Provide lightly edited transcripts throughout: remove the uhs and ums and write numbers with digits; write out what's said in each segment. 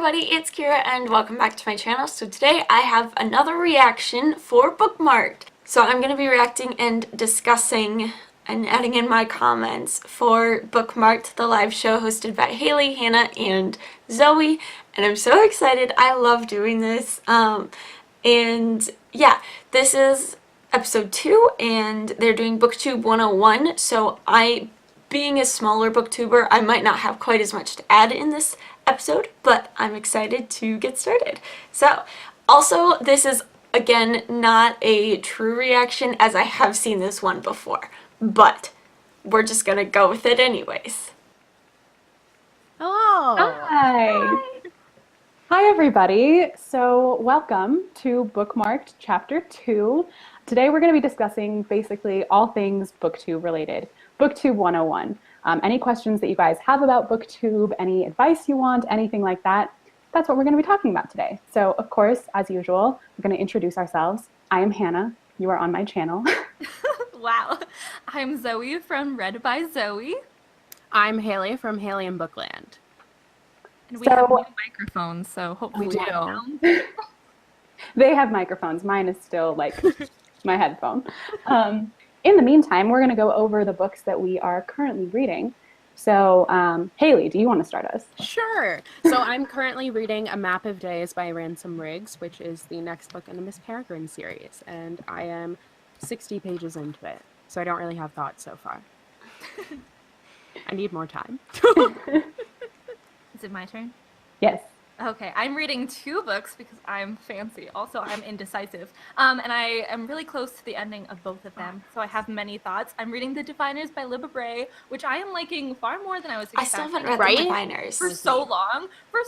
everybody, it's Kira and welcome back to my channel. So today I have another reaction for Bookmarked. So I'm going to be reacting and discussing and adding in my comments for Bookmarked, the live show hosted by Haley, Hannah, and Zoe. And I'm so excited. I love doing this. And yeah, this is episode 2 and they're doing BookTube 101. So being a smaller booktuber, I might not have quite as much to add in this episode, but I'm excited to get started. So, also, this is, again, not a true reaction as I have seen this one before, but we're just gonna go with it anyways. Hello! Hi! Hi everybody! So welcome to Bookmarked Chapter 2. Today we're going to be discussing basically all things BookTube related. BookTube 101. Any questions that you guys have about BookTube, any advice you want, anything like that, that's what we're going to be talking about today. So of course, as usual, we're going to introduce ourselves. I am Hannah. You are on my channel. Wow. I'm Zoe from Read by Zoe. I'm Haley from Haley and Bookland. And we have new microphones, so hopefully we do. They have microphones. Mine is still like my headphone. In the meantime, we're going to go over the books that we are currently reading. So, Haley, do you want to start us? Sure. So I'm currently reading A Map of Days by Ransom Riggs, which is the next book in the Miss Peregrine series. And I am 60 pages into it, so I don't really have thoughts so far. I need more time. Is it my turn? Yes. Okay, I'm reading 2 books because I'm fancy. Also, I'm indecisive. And I am really close to the ending of both of them, so I have many thoughts. I'm reading The Diviners by Libba Bray, which I am liking far more than I was expecting. I still haven't read The Diviners. For so long, for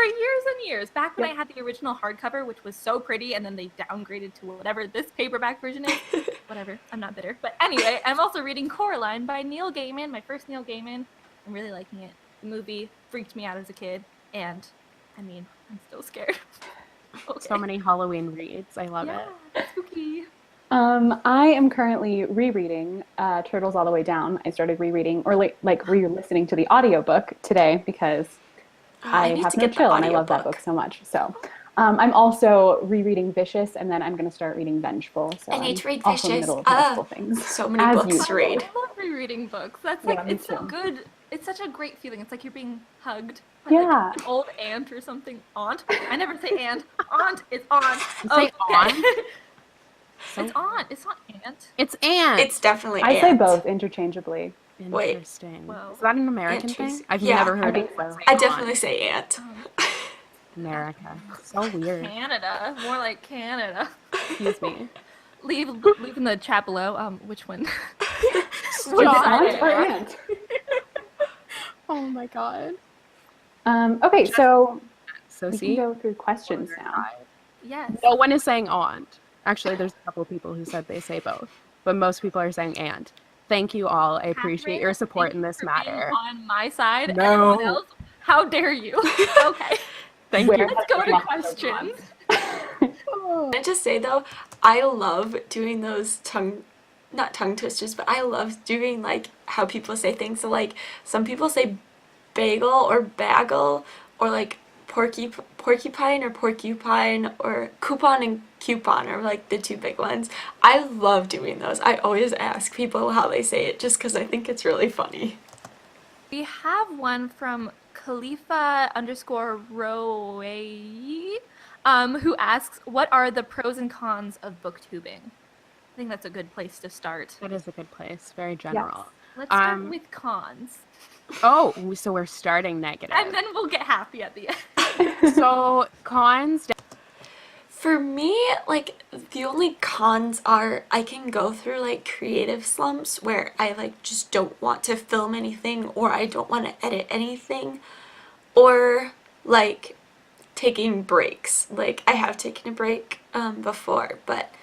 years and years. Back when I had the original hardcover, which was so pretty, and then they downgraded to whatever this paperback version is. Whatever, I'm not bitter. But anyway, I'm also reading Coraline by Neil Gaiman, my first Neil Gaiman. I'm really liking it. The movie freaked me out as a kid, and I mean, I'm still scared. Okay. So many Halloween reads. I love it. Spooky. I am currently rereading Turtles All the Way Down. I started rereading, or like re-listening to the audiobook today because I have no chill and I love that book so much. So I'm also rereading Vicious, and then I'm going to start reading Vengeful. So I need to read also Vicious. In the middle of multiple things. So many books to read. I love rereading books. That's like, it's so good. It's such a great feeling. It's like you're being hugged by like an old aunt or something. Aunt? I never say aunt. Aunt is aunt. Say aunt? It's aunt. It's not aunt. It's aunt. It's definitely aunt. I say both interchangeably. Interesting. Whoa. Is that an American thing? I've never heard it. I definitely say aunt. America. So weird. Canada. More like Canada. Excuse me. Leave in the chat below. Which one? Which aunt or aunt? Oh my god. Okay, so we see? can go through questions now. Yes. No one is saying aunt. Actually, there's a couple of people who said they say both, but most people are saying aunt. Thank you all. I appreciate your support in this matter. On my side, no. Anyone else? How dare you? Okay. Thank you. Let's go to questions. Can I just say though, I love doing those not tongue twisters, but I love doing like how people say things. So like some people say bagel or bagel, or like porcupine or porcupine, or coupon and coupon are like the 2 big ones. I love doing those. I always ask people how they say it just because I think it's really funny. We have one from Khalifa_Roe, who asks, what are the pros and cons of booktubing? I think that's a good place to start. That is a good place. Very general. Yes. Let's start with cons. Oh, so we're starting negative. And then we'll get happy at the end. So, cons... For me, like, the only cons are I can go through, like, creative slumps where I, like, just don't want to film anything, or I don't want to edit anything, or, like, taking breaks. Like, I have taken a break before, but...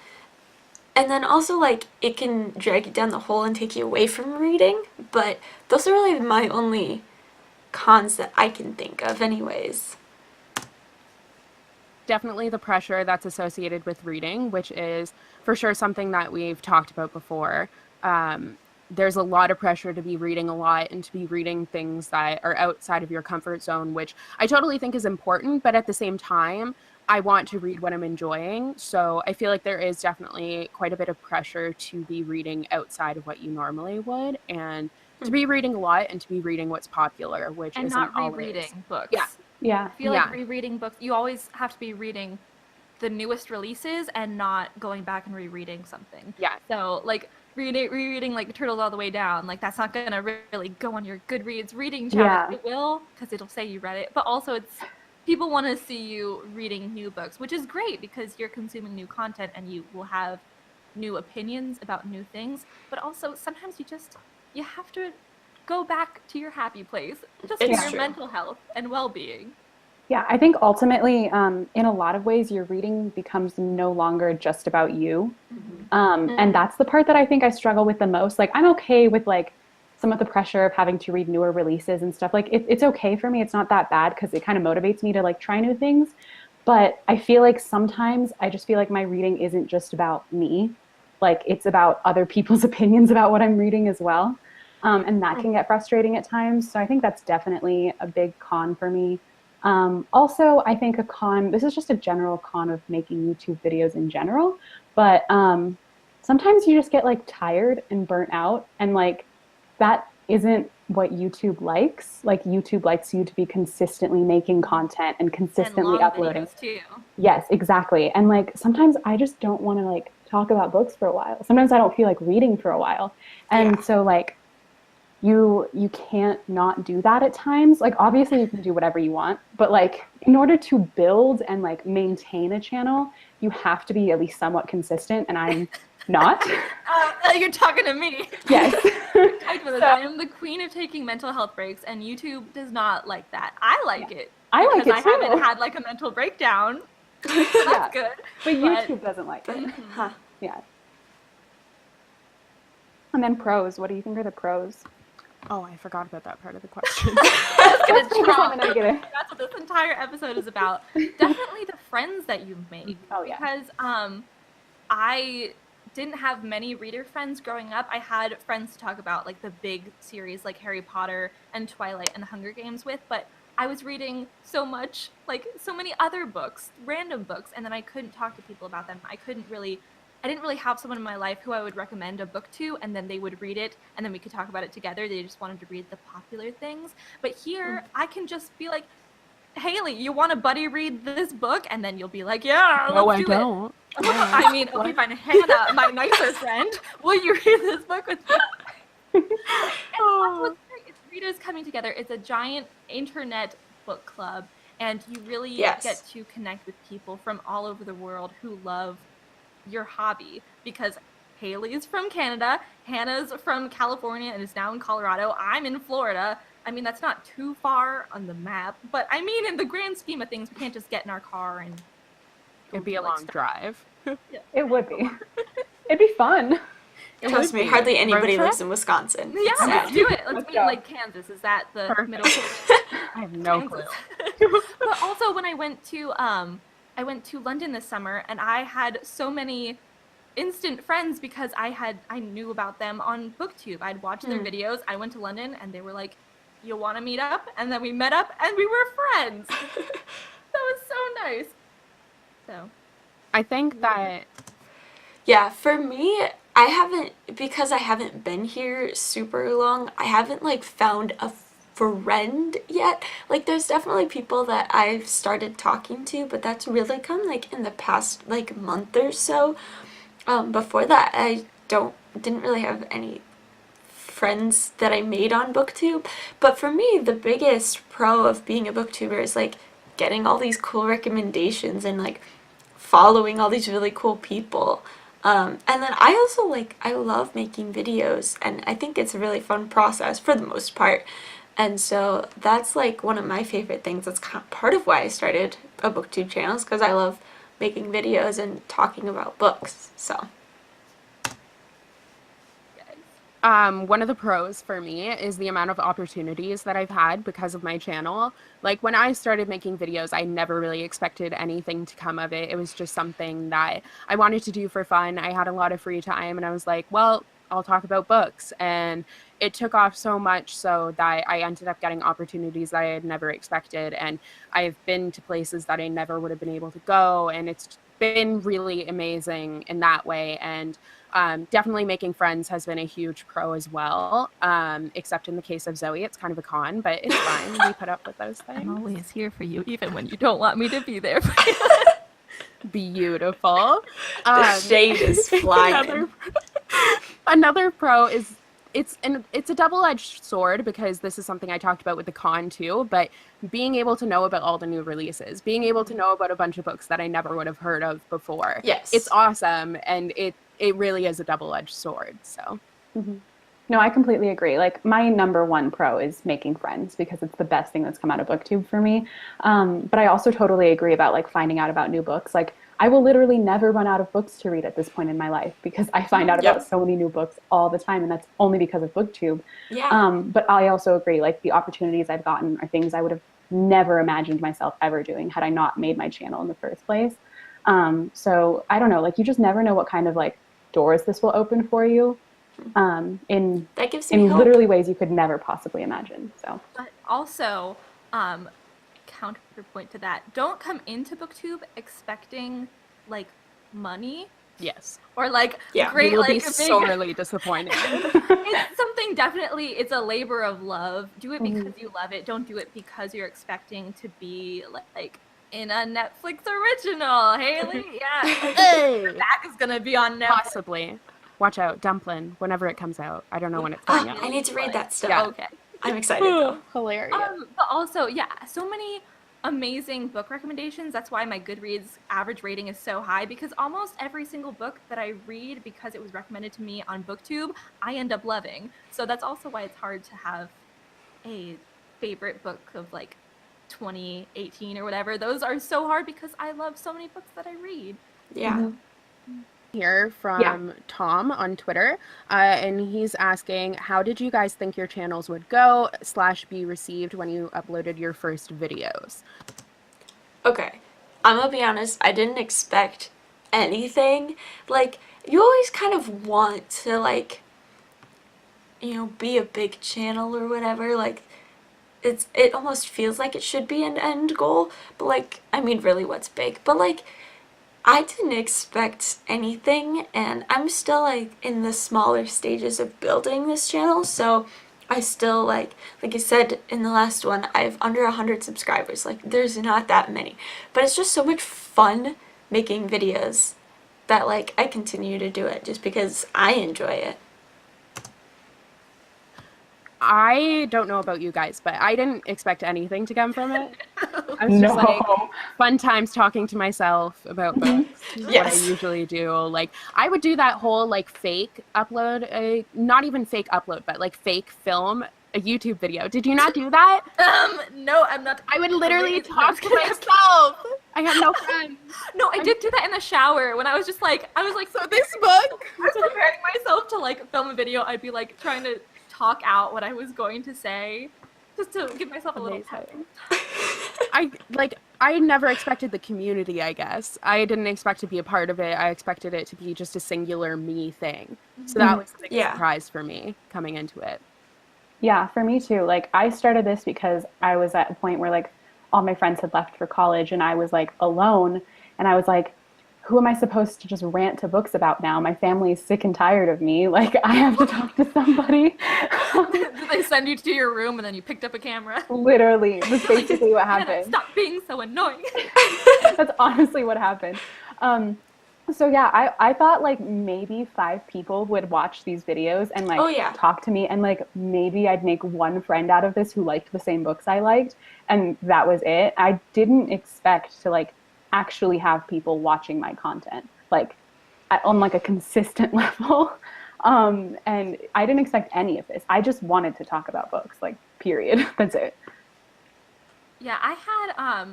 And then also, like, it can drag you down the hole and take you away from reading, but those are really my only cons that I can think of anyways. Definitely the pressure that's associated with reading, which is for sure something that we've talked about before. there's a lot of pressure to be reading a lot and to be reading things that are outside of your comfort zone, which I totally think is important. But at the same time, I want to read what I'm enjoying. So I feel like there is definitely quite a bit of pressure to be reading outside of what you normally would, and to be reading a lot and to be reading what's popular, which And isn't not always. rereading books. Yeah. Yeah. I feel like Yeah. rereading books, you always have to be reading the newest releases and not going back and rereading something. Yeah. So like rereading like Turtles All the Way Down, like that's not gonna really go on your Goodreads reading challenge. Yeah. It will, because it'll say you read it, but also it's people want to see you reading new books, which is great because you're consuming new content and you will have new opinions about new things. But also sometimes you have to go back to your happy place just for It's your true. mental health and well-being. Yeah, I think ultimately, in a lot of ways, your reading becomes no longer just about you. And that's the part that I think I struggle with the most. Like, I'm okay with like some of the pressure of having to read newer releases and stuff. Like, it's okay for me. It's not that bad because it kind of motivates me to like try new things. But I feel like sometimes I just feel like my reading isn't just about me. Like, it's about other people's opinions about what I'm reading as well. And that can get frustrating at times. So I think that's definitely a big con for me. Also, I think a con, this is just a general con of making YouTube videos in general, but sometimes you just get like tired and burnt out, and like that isn't what YouTube likes. Like YouTube likes you to be consistently making content and And consistently long uploading. videos too. Yes, exactly. And like sometimes I just don't want to like talk about books for a while. Sometimes I don't feel like reading for a while. And Yeah. so like you can't not do that at times. Like obviously you can do whatever you want, but like in order to build and like maintain a channel, you have to be at least somewhat consistent, and I'm not. You're talking to me. Yes. I am the queen of taking mental health breaks, and YouTube does not like that. I like it. I like because it too. I haven't had like a mental breakdown. So Yeah. that's good. But YouTube doesn't like But, it. huh. Yeah. And then pros. What do you think are the pros? Oh, I forgot about that part of the question. Let's focus on the negative. That's what this entire episode is about. Definitely the friends that you make. Oh, yeah. Because I didn't have many reader friends growing up. I had friends to talk about like the big series like Harry Potter and Twilight and the Hunger Games with, but I was reading so much, like so many other books, random books, and then I couldn't talk to people about them. I didn't really have someone in my life who I would recommend a book to, and then they would read it, and then we could talk about it together. They just wanted to read the popular things. But here, I can just be like, Haley, you want to buddy read this book? And then you'll be like, yeah, No, let's I do it. don't. I mean, okay, fine. Hannah, my nicer friend, will you read this book with me? And that's what's great. It's readers coming together. It's a giant internet book club, and you really Yes. get to connect with people from all over the world who love your hobby, because Haley's from Canada, Hannah's from California and is now in Colorado. I'm in Florida. I mean, that's not too far on the map, but I mean, in the grand scheme of things, we can't just get in our car and go It'd be do, a like, long stuff. drive. It would be. It'd be fun. Trust me, be. hardly Road anybody trip? lives in Wisconsin. Yeah, It's let's sad. do it. Let's Let's meet go. in like Kansas. Is that the Perfect. middle? I have no clue. But also when I went to London this summer, and I had so many instant friends because I knew about them on BookTube. I'd watched their videos. I went to London and they were like, "You want to meet up?" And then we met up and we were friends. That was so nice. So I think that Yeah, for me, because I haven't been here super long, I haven't like found a friend yet. Like there's definitely people that I've started talking to, but that's really come like in the past like month or so. Before that, I didn't really have any friends that I made on BookTube. But for me, the biggest pro of being a BookTuber is like getting all these cool recommendations and like following all these really cool people. And then I also I love making videos, and I think it's a really fun process for the most part. And so that's like one of my favorite things. That's kind of part of why I started a BookTube channel, is because I love making videos and talking about books. So one of the pros for me is the amount of opportunities that I've had because of my channel. Like when I started making videos, I never really expected anything to come of it. It was just something that I wanted to do for fun. I had a lot of free time and I was like, well, I'll talk about books. And it took off so much so that I ended up getting opportunities that I had never expected. And I've been to places that I never would have been able to go. And it's been really amazing in that way. And definitely making friends has been a huge pro as well. Except in the case of Zoe, it's kind of a con, but it's fine. We put up with those things. I'm always here for you, even when you don't want me to be there. Beautiful. The shade is flying. Another pro is it's a double-edged sword, because this is something I talked about with the con too, but being able to know about all the new releases, being able to know about a bunch of books that I never would have heard of before. Yes. It's awesome, and it really is a double-edged sword. So No, I completely agree. Like, my number one pro is making friends, because it's the best thing that's come out of BookTube for me. But I also totally agree about like finding out about new books. Like, I will literally never run out of books to read at this point in my life, because I find out about so many new books all the time, and that's only because of BookTube. Yeah. But I also agree, like, the opportunities I've gotten are things I would have never imagined myself ever doing had I not made my channel in the first place. So I don't know, like, you just never know what kind of like doors this will open for you. In That gives me hope. literally ways you could never possibly imagine. So, But also, counterpoint to that, don't come into BookTube expecting like money yes, or like Yeah. great you will like be a big sorely disappointed. it's something definitely, it's a labor of love. Do it because you love it. Don't do it because you're expecting to be like in a Netflix original. Haley, yeah. Hey! Back is gonna be on Netflix. Possibly. Watch out, Dumplin', whenever it comes out. I don't know when it's coming out. I need to read that stuff. Yeah. Okay. I'm excited though. Hilarious. But also, yeah, so many amazing book recommendations. That's why my Goodreads average rating is so high, because almost every single book that I read because it was recommended to me on BookTube, I end up loving. So that's also why it's hard to have a favorite book of like 2018 or whatever. Those are so hard because I love so many books that I read. Yeah. Here from Tom on Twitter, and he's asking, how did you guys think your channels would go / be received when you uploaded your first videos? Okay. I'm gonna be honest, I didn't expect anything. Like, you always kind of want to, like, you know, be a big channel or whatever. Like, it almost feels like it should be an end goal. But, like, I mean, really, what's big? But, like, I didn't expect anything, and I'm still like in the smaller stages of building this channel, so I still like I said in the last one, I have under 100 subscribers. Like, there's not that many, but it's just so much fun making videos that like I continue to do it just because I enjoy it. I don't know about you guys, but I didn't expect anything to come from it. I was just like, fun times talking to myself about books, what I usually do. Like, I would do that whole like fake upload, not even fake upload, but like fake film a YouTube video. Did you not do that? No, I'm not. I would literally talk to myself. I had no friends. No, I did do that in the shower when I was just like, so this book? I was preparing myself to like film a video. I'd be like trying to talk out what I was going to say just to give myself a little pep. I never expected the community, I guess. I didn't expect to be a part of it. I expected it to be just a singular me thing. So that was the big surprise for me coming into it. Yeah, for me too. Like, I started this because I was at a point where like all my friends had left for college and I was like alone, and I was like, who am I supposed to just rant to books about now? My family is sick and tired of me. Like, I have to talk to somebody. Did they send you to your room and then you picked up a camera? Literally, that's basically what happened. Stop being so annoying. That's honestly what happened. So yeah, I thought like maybe 5 people would watch these videos and like talk to me, and like maybe I'd make one friend out of this who liked the same books I liked, and that was it. I didn't expect to like actually have people watching my content like on like a consistent level, and I didn't expect any of this. I just wanted to talk about books, like, period. That's it. Yeah, I had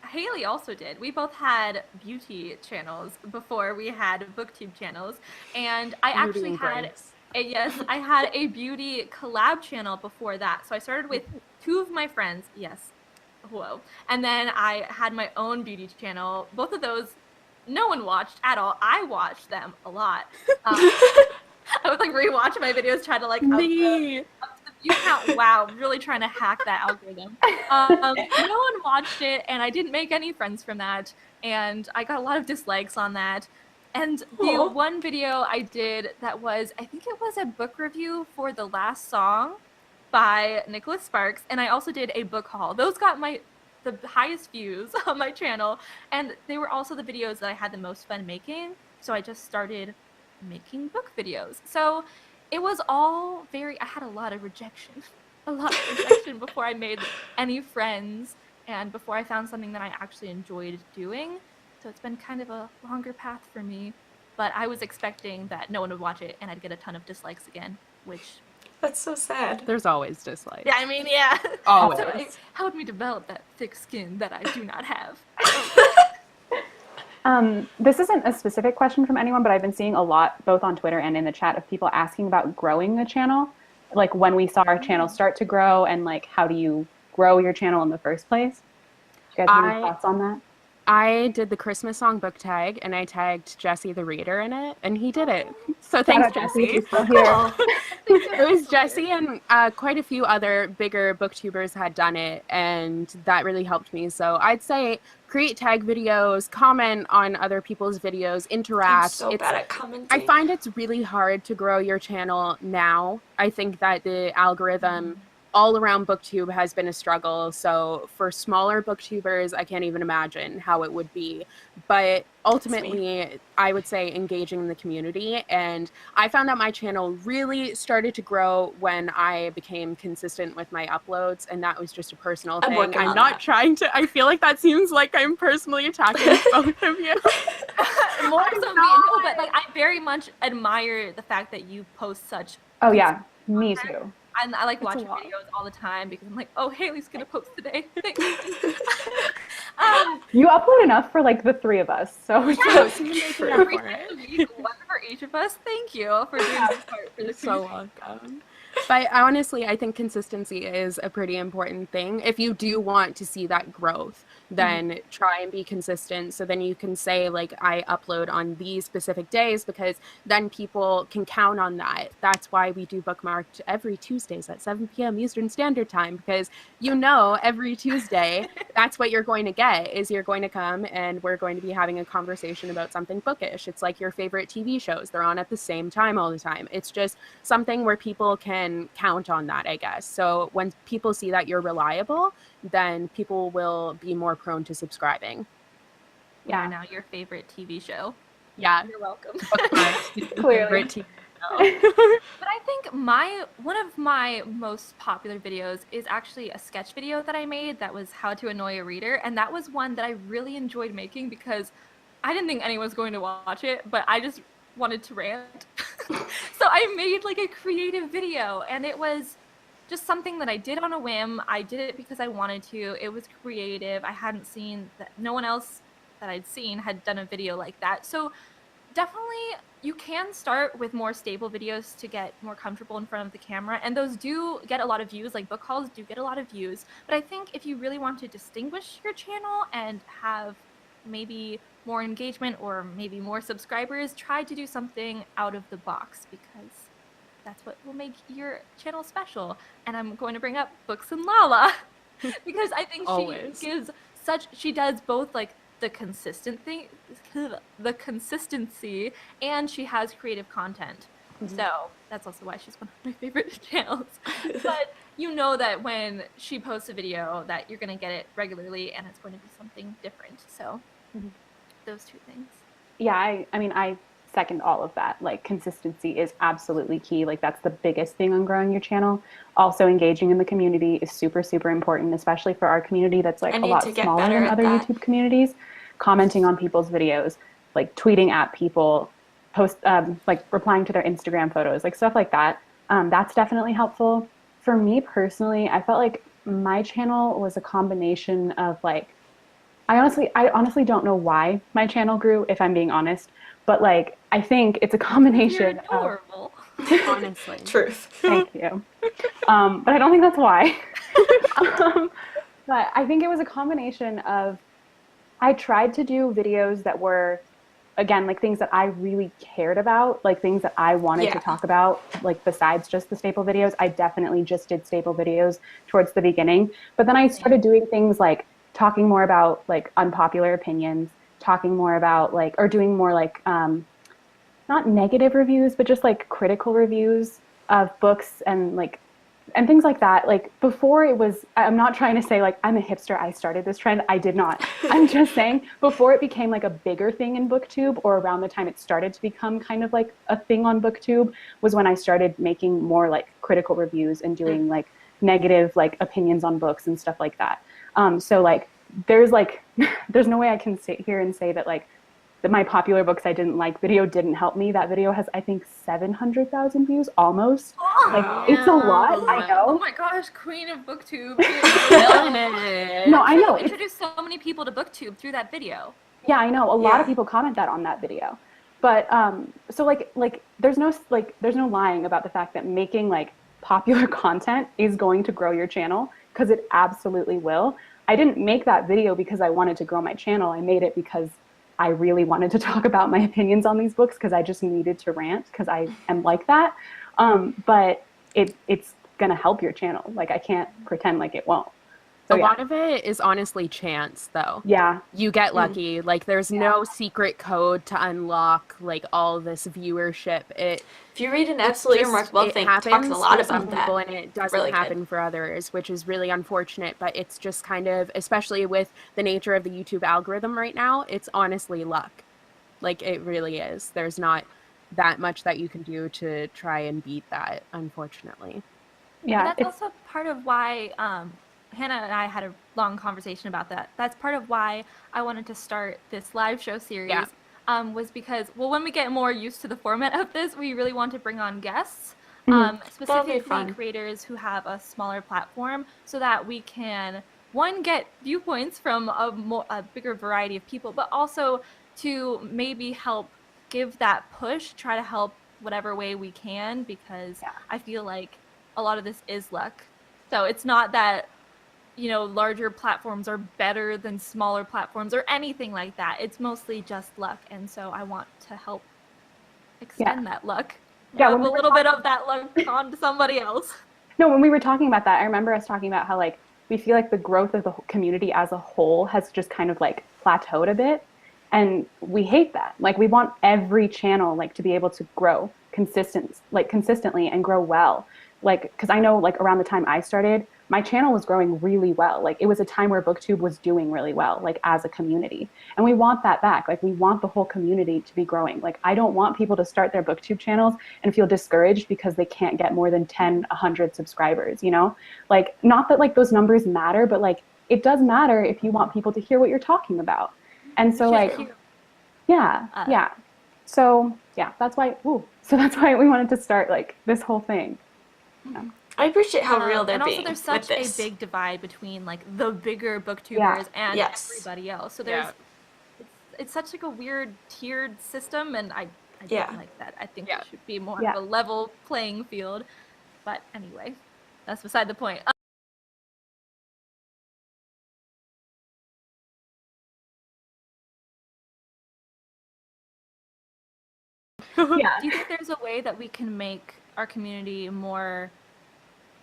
Haley also did. We both had beauty channels before we had BookTube channels, and I actually had I had a beauty collab channel before that. So I started with 2 of my friends. Yes. Whoa. And then I had my own beauty channel. Both of those, no one watched at all. I watched them a lot. I was like rewatching my videos, trying to like Me. up the view count. Wow, really trying to hack that algorithm. No one watched it, and I didn't make any friends from that, and I got a lot of dislikes on that. And the Aw. one video I did that was, I think it was a book review for The Last Song by Nicholas Sparks, and I also did a book haul. Those got the highest views on my channel, and they were also the videos that I had the most fun making. So I just started making book videos. So it was all I had a lot of rejection, before I made any friends and before I found something that I actually enjoyed doing. So it's been kind of a longer path for me, but I was expecting that no one would watch it and I'd get a ton of dislikes again, which... That's so sad. There's always dislikes. Yeah, I mean, yeah. Always. So it helped me develop that thick skin that I do not have. This isn't a specific question from anyone, but I've been seeing a lot, both on Twitter and in the chat, of people asking about growing the channel. Like when we saw our channel start to grow, and like how do you grow your channel in the first place? Do you guys have any thoughts on that? I did the Christmas song book tag, and I tagged Jesse the reader in it, and he did it. So thanks, Jesse. He's still here. It was Jesse and quite a few other bigger booktubers had done it, and that really helped me. So I'd say create tag videos, comment on other people's videos, interact. I'm so bad at commenting. I find it's really hard to grow your channel now. I think that the algorithm all around booktube has been a struggle. So for smaller booktubers, I can't even imagine how it would be. But ultimately, I would say engaging in the community. And I found that my channel really started to grow when I became consistent with my uploads. And that was just a personal thing. I'm not trying to, I feel like that seems like I'm personally attacking both of you. More so me, no, but like I very much admire the fact that you post such... Oh yeah, me too. And I like watching videos all the time because I'm like, oh, Haley's gonna post today. Thanks. You upload enough for like the three of us, so one for each of us. Thank you for doing this part for the so welcome. But honestly, I think consistency is a pretty important thing. If you do want to see that growth, then try and be consistent. So then you can say, like, I upload on these specific days, because then people can count on that. That's why we do Bookmarked every Tuesdays at 7 p.m. Eastern Standard Time, because you know every Tuesday that's what you're going to get, is you're going to come and we're going to be having a conversation about something bookish. It's like your favorite TV shows. They're on at the same time all the time. It's just something where people can count on that, I guess. So when people see that you're reliable, then people will be more prone to subscribing. Yeah, now your favorite TV show. Yeah, you're welcome. Clearly. But I think one of my most popular videos is actually a sketch video that I made that was how to annoy a reader, and that was one that I really enjoyed making because I didn't think anyone was going to watch it, but I just wanted to rant. So I made like a creative video, and it was just something that I did on a whim. I did it because I wanted to. It was creative. I hadn't seen that. No one else that I'd seen had done a video like that. So definitely you can start with more stable videos to get more comfortable in front of the camera, and those do get a lot of views. Like book hauls do get a lot of views, but I think if you really want to distinguish your channel and have maybe more engagement or maybe more subscribers, try to do something out of the box, because that's what will make your channel special. And I'm going to bring up Books and Lala because I think she does both like the consistency, and she has creative content. So that's also why she's one of my favorite channels. But you know that when she posts a video that you're going to get it regularly and it's going to be something different. So those two things. Yeah, I mean, I second all of that. Like, consistency is absolutely key. Like, that's the biggest thing on growing your channel. Also, engaging in the community is super, super important, especially for our community that's like a lot smaller than other YouTube communities. Commenting on people's videos, like tweeting at people, like replying to their Instagram photos, like stuff like that. That's definitely helpful. For me personally, I felt like my channel was a combination of like, I honestly don't know why my channel grew, if I'm being honest, but like, I think it's a combination You're adorable. Honestly. Truth. Thank you. But I don't think that's why. But I think it was a combination of, I tried to do videos that were again, like things that I really cared about, like things that I wanted to talk about, like besides just the staple videos. I definitely just did staple videos towards the beginning. But then I started doing things like talking more about like unpopular opinions, talking more about like, or doing more like, not negative reviews, but just like critical reviews of books and like and things like that. Like before it was, I'm not trying to say like I'm a hipster, I started this trend. I did not. I'm just saying before it became like a bigger thing in BookTube, or around the time it started to become kind of like a thing on BookTube, was when I started making more like critical reviews and doing like negative like opinions on books and stuff like that. So like there's no way I can sit here and say that like my popular books I didn't like video didn't help me. That video has, I think, 700,000 views almost. Like, it's a lot, I know. Oh my gosh, queen of BookTube. No, I know. You introduced so many people to BookTube through that video. Yeah, I know. A lot of people comment that on that video. But so there's no lying about the fact that making like popular content is going to grow your channel, because it absolutely will. I didn't make that video because I wanted to grow my channel. I made it because I really wanted to talk about my opinions on these books, because I just needed to rant, because I am like that. But it's going to help your channel. Like, I can't pretend like it won't. So, a lot of it is honestly chance, though. Yeah. You get lucky. Like, there's no secret code to unlock, like, all this viewership. If you read an absolutely remarkable thing, it talks a lot about that. And it doesn't really happen for others, which is really unfortunate. But it's just kind of, especially with the nature of the YouTube algorithm right now, it's honestly luck. Like, it really is. There's not that much that you can do to try and beat that, unfortunately. Yeah. But that's also part of why Hannah and I had a long conversation about that. That's part of why I wanted to start this live show series. Was because, well, when we get more used to the format of this, we really want to bring on guests, specifically creators who have a smaller platform, so that we can, one, get viewpoints from a bigger variety of people, but also to maybe help give that push, try to help whatever way we can, because I feel like a lot of this is luck. So it's not that, you know, larger platforms are better than smaller platforms or anything like that. It's mostly just luck. And so I want to help extend that luck. Yeah, a little bit of that luck on to somebody else. No, when we were talking about that, I remember us talking about how like we feel like the growth of the community as a whole has just kind of like plateaued a bit. And we hate that. Like, we want every channel like to be able to grow consistently and grow well. Like, because I know like around the time I started, my channel was growing really well. Like, it was a time where BookTube was doing really well, like as a community. And we want that back. Like, we want the whole community to be growing. Like, I don't want people to start their BookTube channels and feel discouraged because they can't get more than 10, 100 subscribers, you know? Like, not that like those numbers matter, but like it does matter if you want people to hear what you're talking about. And so like, So yeah, that's why, that's why we wanted to start like this whole thing. Yeah. I appreciate how real they're being. And also there's such a big divide between like the bigger booktubers and everybody else. So there's it's such like a weird tiered system, and I don't like that. I think it should be more of a level playing field. But anyway, that's beside the point. Do you think there's a way that we can make our community more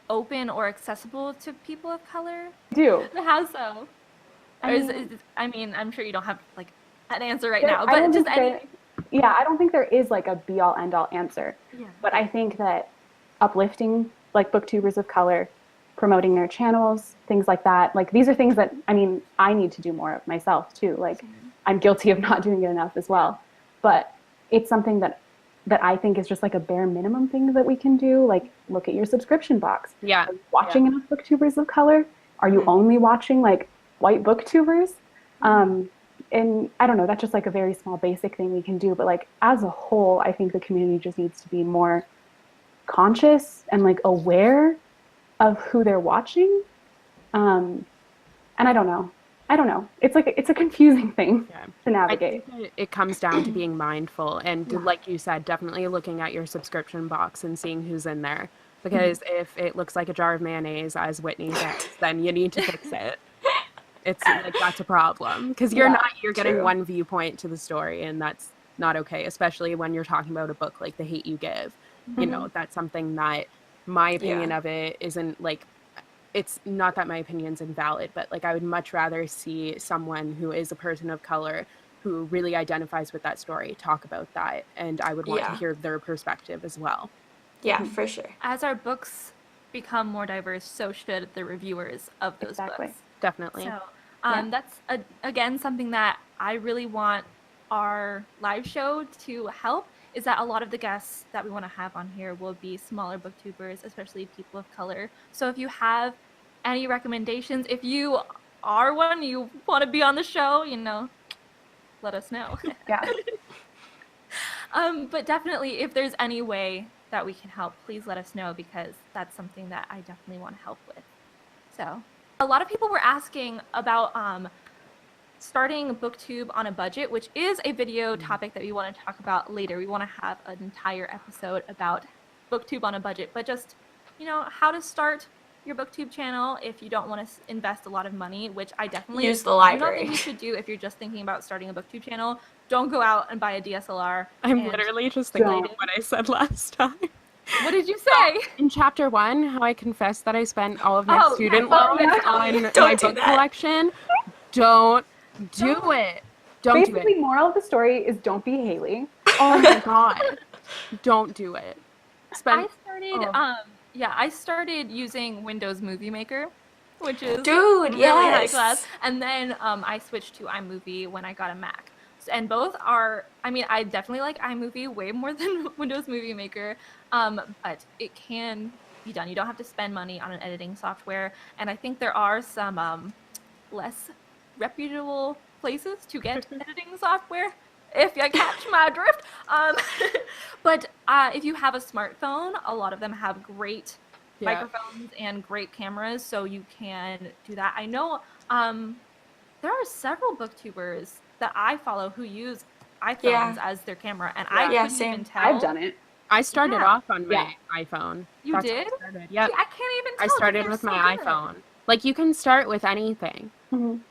open or accessible to people of color? Do. How so? I mean, I'm sure you don't have like an answer right now, but just any. Yeah, I don't think there is like a be-all end-all answer. Yeah. But I think that uplifting like booktubers of color, promoting their channels, things like that, like these are things that, I mean, I need to do more of myself too. Like, I'm guilty of not doing it enough as well. But it's something that I think is just like a bare minimum thing that we can do. Like, look at your subscription box. Yeah. Are you watching enough booktubers of color? Are you only watching like white booktubers? And I don't know, that's just like a very small basic thing we can do. But like as a whole, I think the community just needs to be more conscious and like aware of who they're watching. And I don't know. It's like, it's a confusing thing to navigate. I think it comes down to being mindful and like you said, definitely looking at your subscription box and seeing who's in there. Because if it looks like a jar of mayonnaise, as Whitney says, then you need to fix it. It's like, that's a problem. Because you're getting one viewpoint to the story, and that's not okay, especially when you're talking about a book like The Hate You Give. You know, that's something that my opinion of it isn't like, it's not that my opinion's invalid, but like I would much rather see someone who is a person of color who really identifies with that story talk about that, and I would want to hear their perspective as well. Yeah, for sure. As our books become more diverse, so should the reviewers of those books. Definitely. So that's, again, something that I really want our live show to help, is that a lot of the guests that we want to have on here will be smaller booktubers, especially people of color. So if you have any recommendations, if you are one, you want to be on the show, you know, let us know. Yeah. But definitely, if there's any way that we can help, please let us know, because that's something that I definitely want to help with. So a lot of people were asking about starting BookTube on a budget, which is a video topic that we want to talk about later. We want to have an entire episode about BookTube on a budget, but just, you know, how to start your BookTube channel if you don't want to invest a lot of money, which I definitely use the library. do not think you should do if you're just thinking about starting a BookTube channel. Don't go out and buy a DSLR. I'm literally just thinking what I said last time. What did you say? In chapter 1, how I confessed that I spent all of my student loans on my book collection. Don't do it. Don't do it. Basically, moral of the story is don't be Haley. Oh my god. Don't do it. I started using Windows Movie Maker, which is really high class. And then I switched to iMovie when I got a Mac. And both are, I mean, I definitely like iMovie way more than Windows Movie Maker, but it can be done. You don't have to spend money on an editing software. And I think there are some less reputable places to get editing software, if you catch my drift. But if you have a smartphone, a lot of them have great microphones and great cameras, so you can do that. I know there are several booktubers that I follow who use iPhones as their camera, and I couldn't even tell. I've done it. I started off on my iPhone. You did? Yeah. I can't even tell. I started with my iPhone. Like, you can start with anything.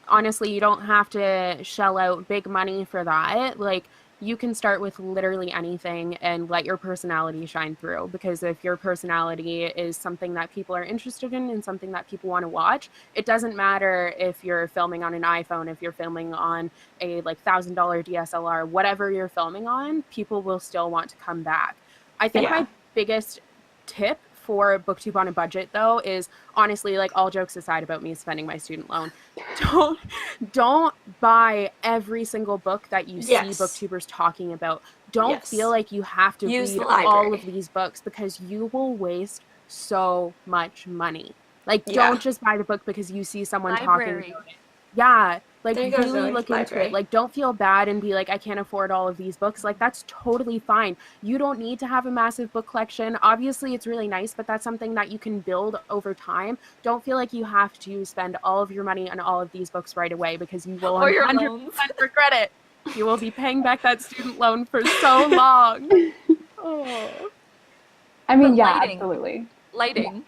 Honestly, you don't have to shell out big money for that. Like, you can start with literally anything and let your personality shine through, because if your personality is something that people are interested in and something that people want to watch, it doesn't matter if you're filming on an iPhone, if you're filming on a like $1,000 DSLR, whatever you're filming on, people will still want to come back. I think my biggest tip for BookTube on a budget, though, is honestly, like, all jokes aside about me spending my student loan, don't buy every single book that you see booktubers talking about. Don't feel like you have to read all of these books, because you will waste so much money. Like, don't just buy the book because you see someone talking about it. Yeah, like, really look into it. Like, don't feel bad and be like, I can't afford all of these books. Like, that's totally fine. You don't need to have a massive book collection. Obviously, it's really nice, but that's something that you can build over time. Don't feel like you have to spend all of your money on all of these books right away, because you will 100% regret it. You will be paying back that student loan for so long. I mean, absolutely. Lighting.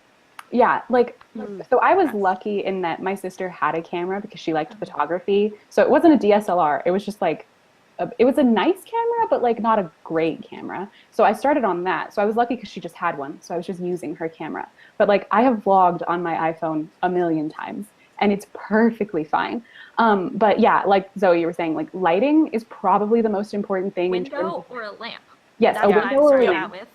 Yeah, like, so I was lucky in that my sister had a camera because she liked photography. So it wasn't a DSLR. It was just like, it was a nice camera, but like not a great camera. So I started on that. So I was lucky because she just had one. So I was just using her camera. But like, I have vlogged on my iPhone a million times, and it's perfectly fine. But yeah, like Zoe, you were saying, like, lighting is probably the most important thing. Window or a lamp? Yes, a window or a lamp. With.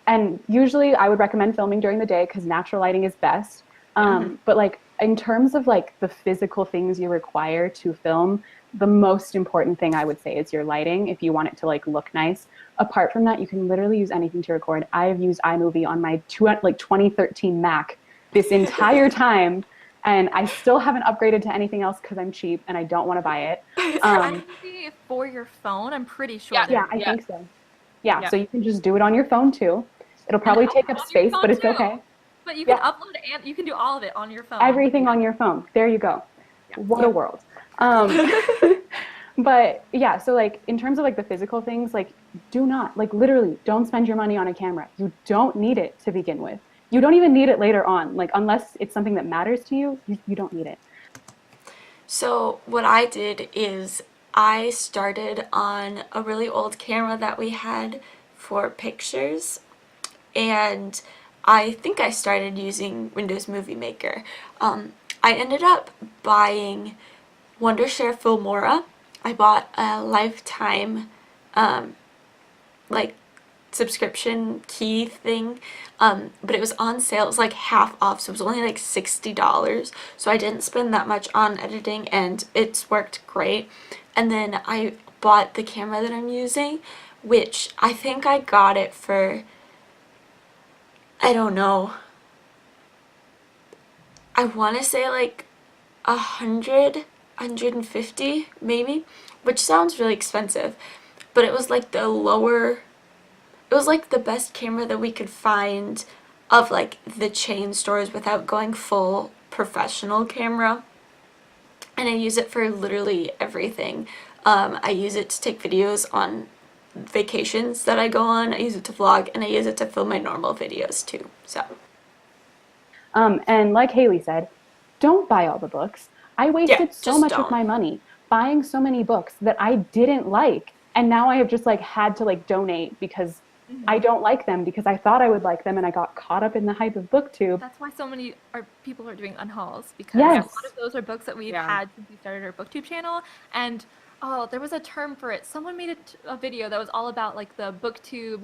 And usually I would recommend filming during the day because natural lighting is best. But like, in terms of like the physical things you require to film, the most important thing I would say is your lighting, if you want it to like look nice. Apart from that, you can literally use anything to record. I have used iMovie on my 2013 Mac this entire time, and I still haven't upgraded to anything else because I'm cheap and I don't want to buy it. Is there iMovie for your phone? I'm pretty sure. Yeah, I think so. Yeah, so you can just do it on your phone too. It'll probably take up space, but it's okay. But you can upload and you can do all of it on your phone. Everything on your phone. There you go. What a world. But yeah, so like, in terms of like the physical things, like, do not, like, literally don't spend your money on a camera. You don't need it to begin with. You don't even need it later on. Like, unless it's something that matters to you, you don't need it. So what I did is I started on a really old camera that we had for pictures, and I think I started using Windows Movie Maker. I ended up buying Wondershare Filmora. I bought a lifetime like subscription key thing, but it was on sale. It was like half off, so it was only like $60. So I didn't spend that much on editing, and it's worked great. And then I bought the camera that I'm using, which I think I got it for, I don't know, I want to say like 150 maybe, which sounds really expensive, but it was like it was like the best camera that we could find of like the chain stores without going full professional camera. And I use it for literally everything. I use it to take videos on vacations that I go on, I use it to vlog, and I use it to film my normal videos too. So And like Haley said, don't buy all the books. I wasted so much of my money buying so many books that I didn't like. And now I have just like had to like donate because I don't like them, because I thought I would like them and I got caught up in the hype of BookTube. That's why so many people are doing unhauls, because Yes. a lot of those are books that we've had since we started our BookTube channel. And there was a term for it. Someone made a video that was all about like the BookTube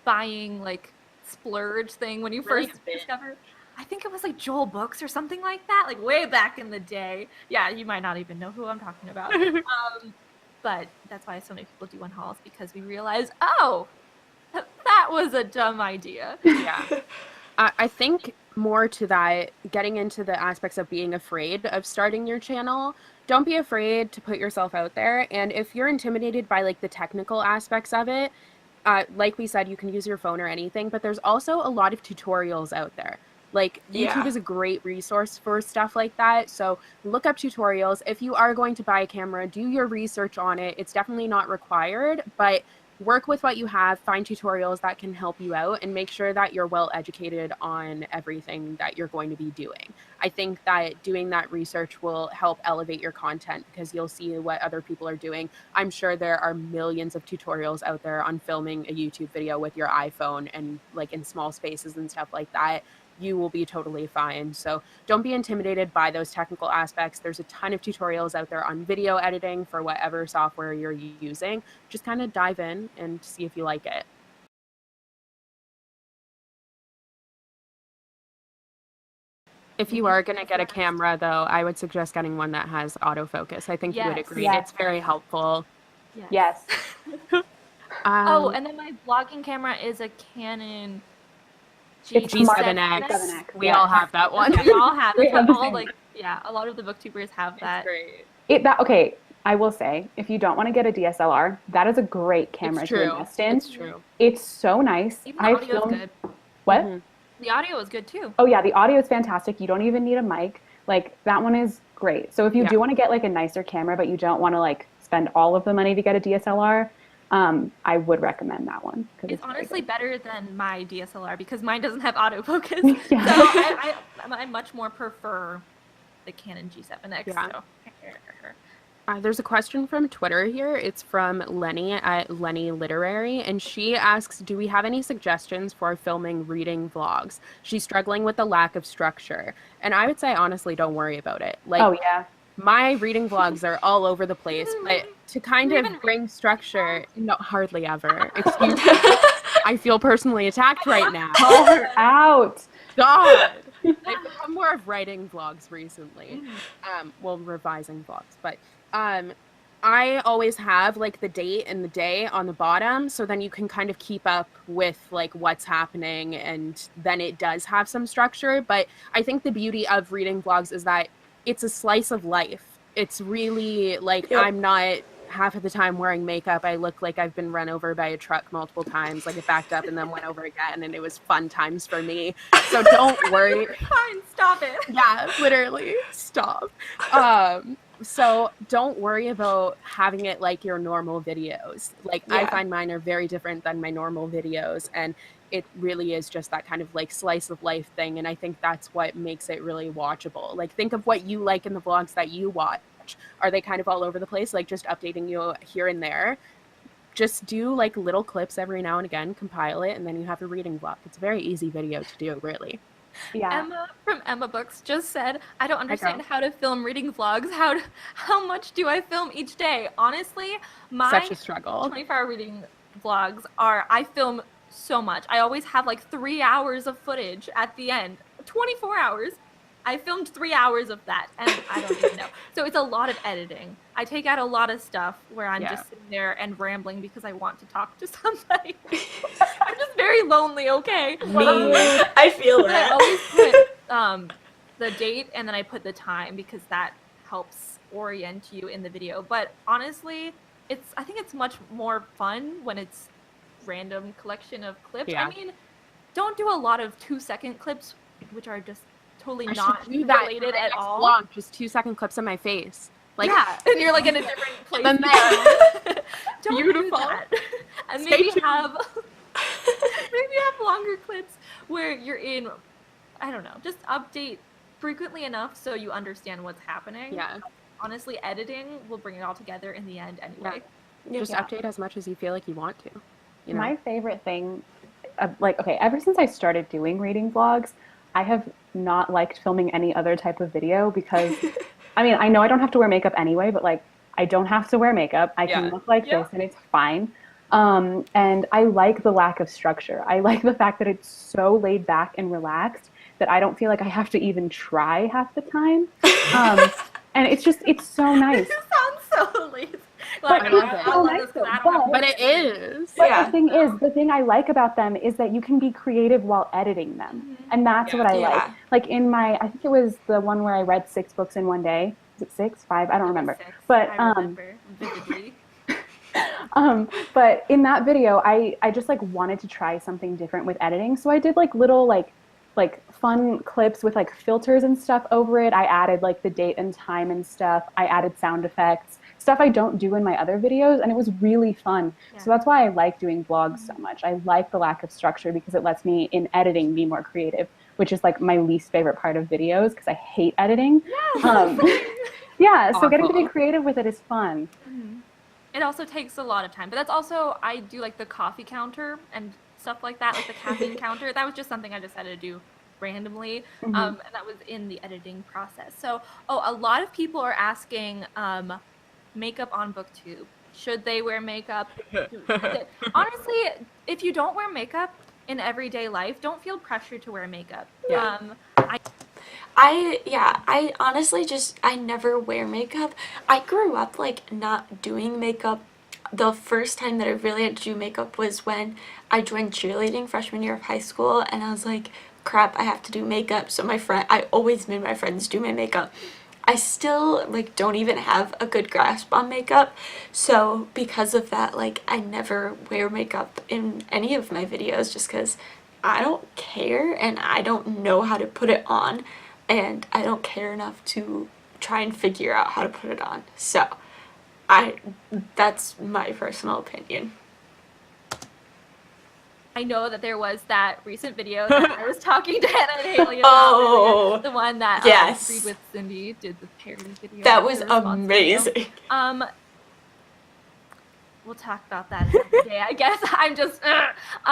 buying like splurge thing when you first discover. I think it was like Joel Books or something like that, like way back in the day. Yeah, you might not even know who I'm talking about. But that's why so many people do unhauls, because we realize, oh, that was a dumb idea. Yeah. I think more to that, getting into the aspects of being afraid of starting your channel, don't be afraid to put yourself out there. And if you're intimidated by like the technical aspects of it, like we said, you can use your phone or anything, but there's also a lot of tutorials out there. Like YouTube is a great resource for stuff like that. So look up tutorials. If you are going to buy a camera, do your research on it. It's definitely not required, but work with what you have, find tutorials that can help you out, and make sure that you're well educated on everything that you're going to be doing. I think that doing that research will help elevate your content, because you'll see what other people are doing. I'm sure there are millions of tutorials out there on filming a YouTube video with your iPhone and like in small spaces and stuff like that. You will be totally fine. So don't be intimidated by those technical aspects. There's a ton of tutorials out there on video editing for whatever software you're using. Just kind of dive in and see if you like it. If you are going to get a camera, though, I would suggest getting one that has autofocus. I think you would agree. It's very helpful. Yes. Oh, and then my vlogging camera is a Canon G7X. We all have that one. We all have it. have the All same. like, a lot of the booktubers have that. It's great. Okay, I will say, if you don't want to get a DSLR, that is a great camera to invest in. It's true. It's so nice. Even the audio is good. What? The audio is good too. Oh yeah, the audio is fantastic. You don't even need a mic. Like that one is great. So if you do want to get like a nicer camera, but you don't want to like spend all of the money to get a DSLR, I would recommend that one. It's honestly better than my DSLR, because mine doesn't have autofocus. Yeah. So I much more prefer the Canon G7X. Yeah. So. There's a question from Twitter here. It's from Lenny at Lenny Literary, and she asks, do we have any suggestions for filming reading vlogs? She's struggling with the lack of structure. And I would say, honestly, don't worry about it. Like, my reading vlogs are all over the place, but to kind of bring structure, no, hardly ever. Excuse me. I feel personally attacked right now. Call her out. God. I've become more of writing vlogs recently. Revising vlogs, but I always have like the date and the day on the bottom, so then you can kind of keep up with like what's happening, and then it does have some structure. But I think the beauty of reading vlogs is that it's a slice of life. It's really like, I'm not half of the time wearing makeup. I look like I've been run over by a truck multiple times. Like it backed up and then went over again, and it was fun times for me. So don't worry. Fine, stop it. Yeah, literally, stop. So don't worry about having it like your normal videos. Like I find mine are very different than my normal videos, and it really is just that kind of like slice of life thing. And I think that's what makes it really watchable. Like think of what you like in the vlogs that you watch. much? Are they kind of all over the place, like just updating you here and there? Just do like little clips every now and again, compile it, and then you have a reading vlog. It's a very easy video to do, really. Yeah. Emma from Emma Books just said, I don't understand girl. how to film reading vlogs. How much do I film each day? Honestly, my Such a struggle. 24-hour reading vlogs I film so much. I always have like 3 hours of footage at the end. 24 hours. I filmed 3 hours of that, and I don't even know. So it's a lot of editing. I take out a lot of stuff where I'm Yeah. just sitting there and rambling because I want to talk to somebody. I'm just very lonely, okay? I feel I that. always put the date and then I put the time because that helps orient you in the video. But honestly, I think it's much more fun when it's random collection of clips. Yeah. I mean, don't do a lot of 2-second clips, which are just totally I not should do that related for my at next all. vlog, just 2-second clips of my face. Like, yeah, and you're like in a different place. then there. Don't Beautiful. do that. And Stay maybe tuned. have longer clips where you're in, I don't know, just update frequently enough so you understand what's happening. Yeah. Honestly, editing will bring it all together in the end anyway. Just Yeah. update as much as you feel like you want to. You know? My favorite thing, ever since I started doing reading vlogs, I have not liked filming any other type of video because, I mean, I know I don't have to wear makeup anyway, but like, I don't have to wear makeup. I can Yeah. look like Yeah. this and it's fine. And I like the lack of structure. I like the fact that it's so laid back and relaxed that I don't feel like I have to even try half the time. And it's so nice. This sounds so lazy. But Like, I love I it. love Nice this 'cause though, I don't have But it is. But Yeah. the thing I like about them is that you can be creative while editing them. And that's what I like. Yeah. Like in I think it was the one where I read 6 books in one day. Is it 6? 5? I don't remember. 6. But, I remember vividly. But in that video, I just like wanted to try something different with editing. So I did like little like fun clips with like filters and stuff over it. I added like the date and time and stuff. I added sound effects, stuff I don't do in my other videos. And it was really fun. Yeah. So that's why I like doing vlogs so much. I like the lack of structure because it lets me in editing be more creative, which is like my least favorite part of videos because I hate editing. Yeah, so getting to be Awful. creative with it is fun. It also takes a lot of time, but that's also, I do like the coffee counter and stuff like that, like the caffeine counter. That was just something I decided to do randomly, and that was in the editing process. So, a lot of people are asking makeup on BookTube. Should they wear makeup? Honestly, if you don't wear makeup in everyday life, don't feel pressure to wear makeup. Yeah. I honestly I never wear makeup. I grew up like not doing makeup. The first time that I really had to do makeup was when I joined cheerleading freshman year of high school, and I was like, crap, I have to do makeup. So I always made my friends do my makeup. I still like don't even have a good grasp on makeup. So because of that, like I never wear makeup in any of my videos just because I don't care and I don't know how to put it on. And I don't care enough to try and figure out how to put it on. So, that's my personal opinion. I know that there was that recent video that I was talking to Hannah and Haley about Oh, earlier, the one that yes. Read with Cindy did the parody video. That was the response video. amazing. We'll talk about that another day, I guess. I'm just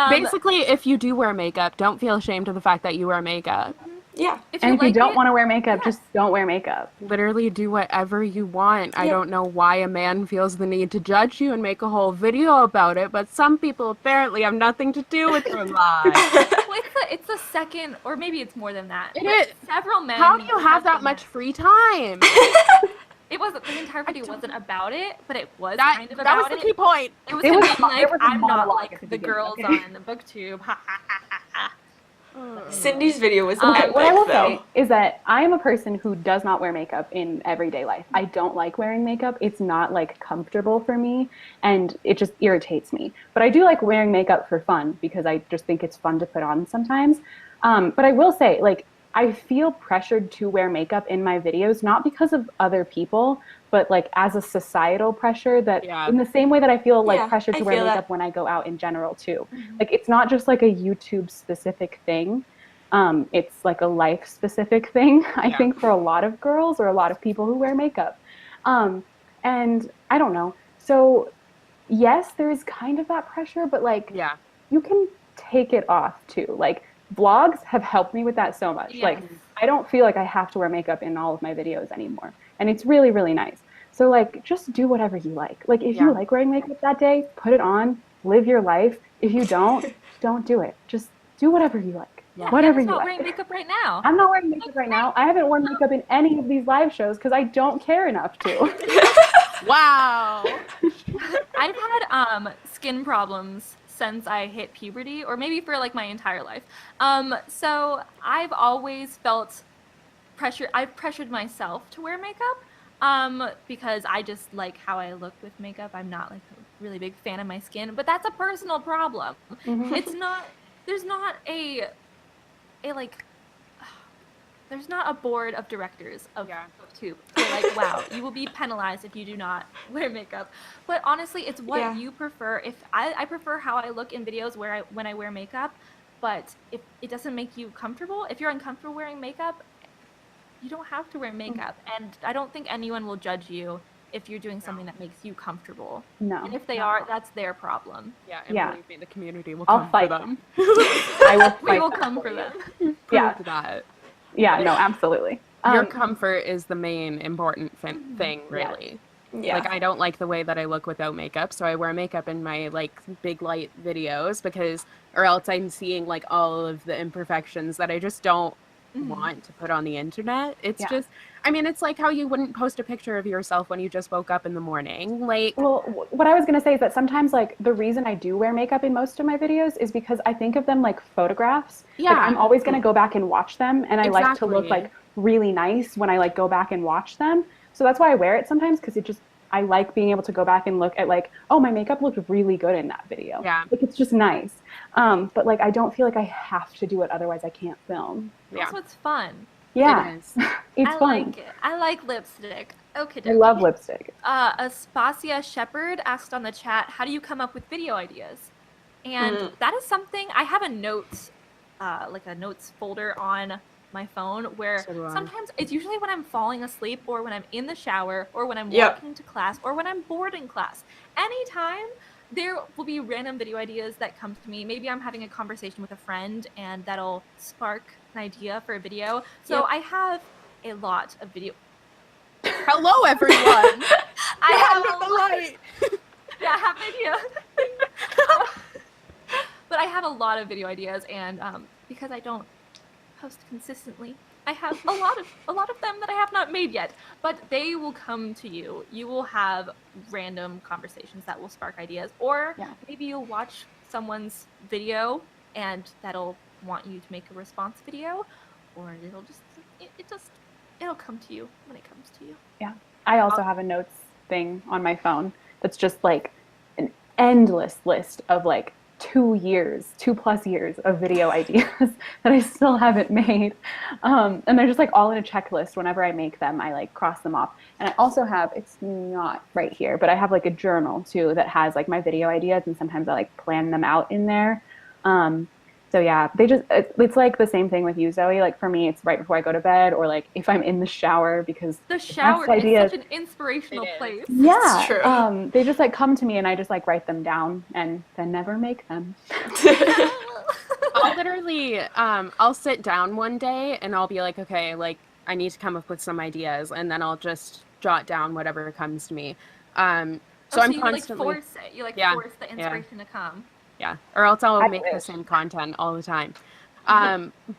Basically, if you do wear makeup, don't feel ashamed of the fact that you wear makeup. Yeah. if And if you like don't it, want to wear makeup, yes. just don't wear makeup. Literally do whatever you want. I Yeah. don't know why a man feels the need to judge you and make a whole video about it, but some people apparently have nothing to do with their lives. well, it's the second, or maybe it's more than that. It but is. Several men. How do you have that been- much free time? It wasn't, the entire video wasn't about it, but it was That, kind of that about was the it. key point. It was It him was being mo- like, there was a I'm not monologue like at the the beginning, girls okay? on BookTube. Ha ha ha ha ha. Cindy's video was Okay, epic, what I will though. say is that I am a person who does not wear makeup in everyday life. I don't like wearing makeup. It's not like comfortable for me and it just irritates me. But I do like wearing makeup for fun because I just think it's fun to put on sometimes. But I will say, like, I feel pressured to wear makeup in my videos, not because of other people, but like as a societal pressure that Yeah. in the same way that I feel like Yeah, pressured I to wear feel makeup that. when I go out in general too. Like it's not just like a YouTube specific thing. It's like a life specific thing, I Yeah. think, for a lot of girls or a lot of people who wear makeup. And I don't know. So yes, there is kind of that pressure, but like Yeah. you can take it off too. Like vlogs have helped me with that so much. Yes. Like I don't feel like I have to wear makeup in all of my videos anymore. And it's really, really nice. So like just do whatever you like. Like if you like wearing makeup that day, put it on, live your life. If you don't do it. Just do whatever you like. Yeah, Whatever Hannah's you not like. wearing makeup right now. I'm not wearing makeup right now. I haven't worn makeup in any of these live shows because I don't care enough to. Wow. I've had skin problems since I hit puberty, or maybe for like my entire life. So I've always felt pressure. I've pressured myself to wear makeup because I just like how I look with makeup. I'm not like a really big fan of my skin, but that's a personal problem. It's not. There's not a like. There's not a board of directors of BookTube. They're like, wow, you will be penalized if you do not wear makeup. But honestly, it's what you prefer. If I prefer how I look in videos when I wear makeup, but if it doesn't make you comfortable, if you're uncomfortable wearing makeup, you don't have to wear makeup. And I don't think anyone will judge you if you're doing something that makes you comfortable. No. And if they are, that's their problem. Yeah, and believe me, the community will I'll come fight for them. I will fight We will come for them. Prove that. Yeah, no, absolutely. Your comfort is the main important thing, really. Yeah. Like, I don't like the way that I look without makeup, so I wear makeup in my, like, big light videos because, or else I'm seeing, like, all of the imperfections that I just don't want to put on the internet. It's just, I mean, it's like how you wouldn't post a picture of yourself when you just woke up in the morning. Like, well, what I was going to say is that sometimes, like, the reason I do wear makeup in most of my videos is because I think of them like photographs. Yeah. Like, I'm always going to go back and watch them, and I like to look, like, really nice when I, like, go back and watch them. So that's why I wear it sometimes, because it just, I like being able to go back and look at, like, oh, my makeup looked really good in that video. Yeah. Like, it's just nice. But, like, I don't feel like I have to do it, otherwise I can't film. Yeah. That's what's fun. Yeah. It is. It's I fun. like it. I like lipstick. Okay. I love lipstick. Aspasia Shepherd asked on the chat, how do you come up with video ideas? And that is something, I have a notes, like a notes folder on my phone where sometimes it's usually when I'm falling asleep or when I'm in the shower or when I'm walking to class or when I'm bored in class. Anytime there will be random video ideas that come to me. Maybe I'm having a conversation with a friend and that'll spark an idea for a video. So I have a lot of video. Hello, everyone. I have the light. Yeah, I have video. But I have a lot of video ideas, and because I don't post consistently, I have a lot of them that I have not made yet. But they will come to you. You will have random conversations that will spark ideas, or maybe you'll watch someone's video and that'll want you to make a response video, or it'll just it'll come to you when it comes to you. Yeah. I also have a notes thing on my phone that's just like an endless list of like 2+ years of video ideas that I still haven't made. And they're just like all in a checklist. Whenever I make them, I like cross them off. And I also have, it's not right here, but I have like a journal too that has like my video ideas, and sometimes I like plan them out in there. So yeah, it's like the same thing with you, Zoe. Like for me, it's right before I go to bed, or like if I'm in the shower, because the shower is such an inspirational place. Yeah, it's true. They just like come to me, and I just like write them down and then never make them. I'll literally, I'll sit down one day and I'll be like, okay, like I need to come up with some ideas, and then I'll just jot down whatever comes to me. So I'm you constantly like force it. You like force the inspiration to come. Yeah, or else I'll make the same content all the time.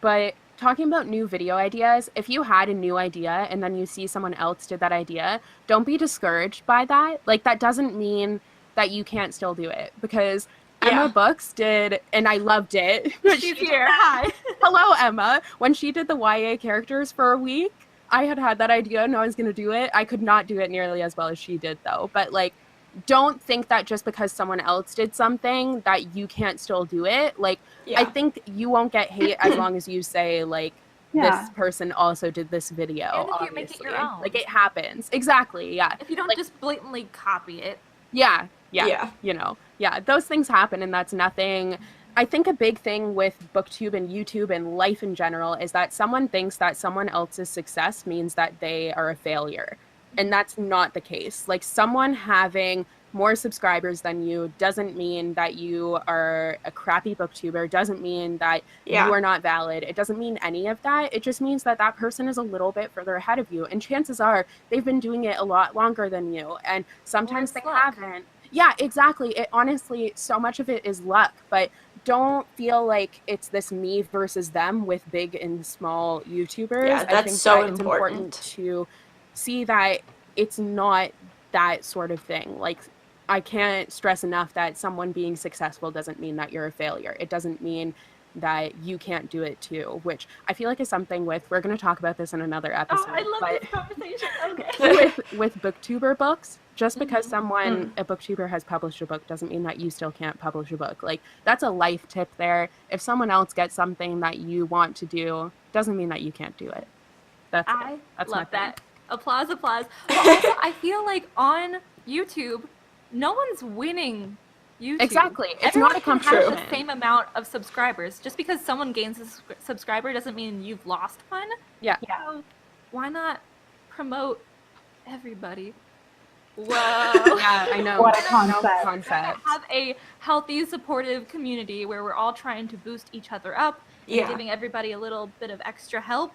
But talking about new video ideas, if you had a new idea and then you see someone else did that idea, don't be discouraged by that. Like that doesn't mean that you can't still do it, because Emma Books did, and I loved it. She's here. Hi. Hello, Emma. When she did the YA characters for a week, I had that idea and I was going to do it. I could not do it nearly as well as she did, though. But like, don't think that just because someone else did something that you can't still do it. Like, I think you won't get hate as long as you say, like, this person also did this video. And if obviously. you make it your own. Like, it happens. Exactly, yeah. If you don't just blatantly copy it. Yeah. You know, those things happen, and that's nothing. I think a big thing with BookTube and YouTube and life in general is that someone thinks that someone else's success means that they are a failure. And that's not the case. Like, someone having more subscribers than you doesn't mean that you are a crappy booktuber, doesn't mean that you are not valid. It doesn't mean any of that. It just means that that person is a little bit further ahead of you. And chances are they've been doing it a lot longer than you. And sometimes they haven't. Yeah, exactly. It honestly, so much of it is luck, but don't feel like it's this me versus them with big and small YouTubers. Yeah, that's I think so that it's important to see that it's not that sort of thing. Like, I can't stress enough that someone being successful doesn't mean that you're a failure. It doesn't mean that you can't do it too, which I feel like is something we're going to talk about this in another episode. Oh, I love this conversation. Okay. with booktuber books, just because someone, a booktuber has published a book doesn't mean that you still can't publish a book. Like, that's a life tip there. If someone else gets something that you want to do, doesn't mean that you can't do it. That's love that. Applause, applause. But also, I feel like on YouTube, no one's winning YouTube. Exactly. It's Everyone not a competition. has the same amount of subscribers. Just because someone gains a subscriber doesn't mean you've lost one. Yeah. So why not promote everybody? Whoa. Yeah, I know. What a concept. Have a healthy, supportive community where we're all trying to boost each other up and giving everybody a little bit of extra help.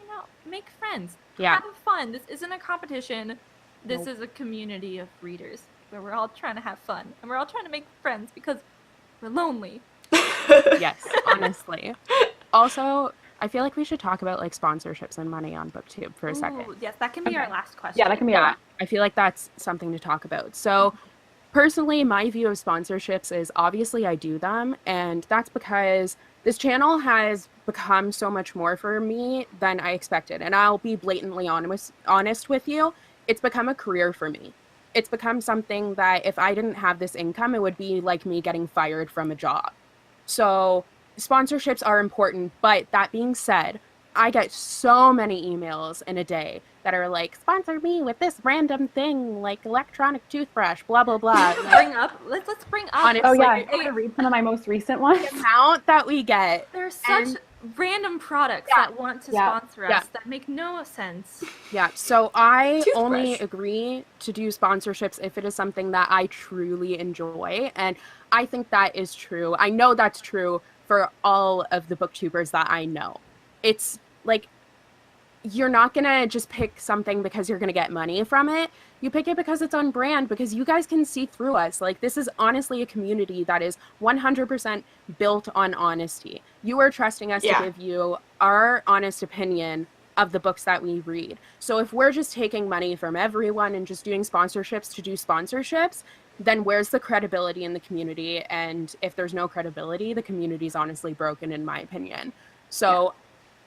You know, make friends. Yeah. Have fun. This isn't a competition. This is a community of readers where we're all trying to have fun and we're all trying to make friends because we're lonely. Yes, honestly. Also, I feel like we should talk about like sponsorships and money on BookTube for a second. Yes, that can be our last question. Yeah, that can be our I feel like that's something to talk about. So personally, my view of sponsorships is obviously I do them, and that's because this channel has become so much more for me than I expected. And I'll be blatantly honest with you. It's become a career for me. It's become something that if I didn't have this income, it would be like me getting fired from a job. So sponsorships are important. But that being said, I get so many emails in a day that are like, sponsor me with this random thing, like electronic toothbrush, blah, blah, blah. Let's bring up. Honestly, Oh yeah, I'm going to read some of my most recent ones. The amount that we get. There's such random products that want to sponsor us that make no sense. Yeah, so I only agree to do sponsorships if it is something that I truly enjoy. And I think that is true. I know that's true for all of the booktubers that I know. It's like, you're not going to just pick something because you're going to get money from it. You pick it because it's on brand, because you guys can see through us. Like, this is honestly a community that is 100% built on honesty. You are trusting us to give you our honest opinion of the books that we read. So if we're just taking money from everyone and just doing sponsorships to do sponsorships, then where's the credibility in the community? And if there's no credibility, the community's honestly broken, in my opinion. So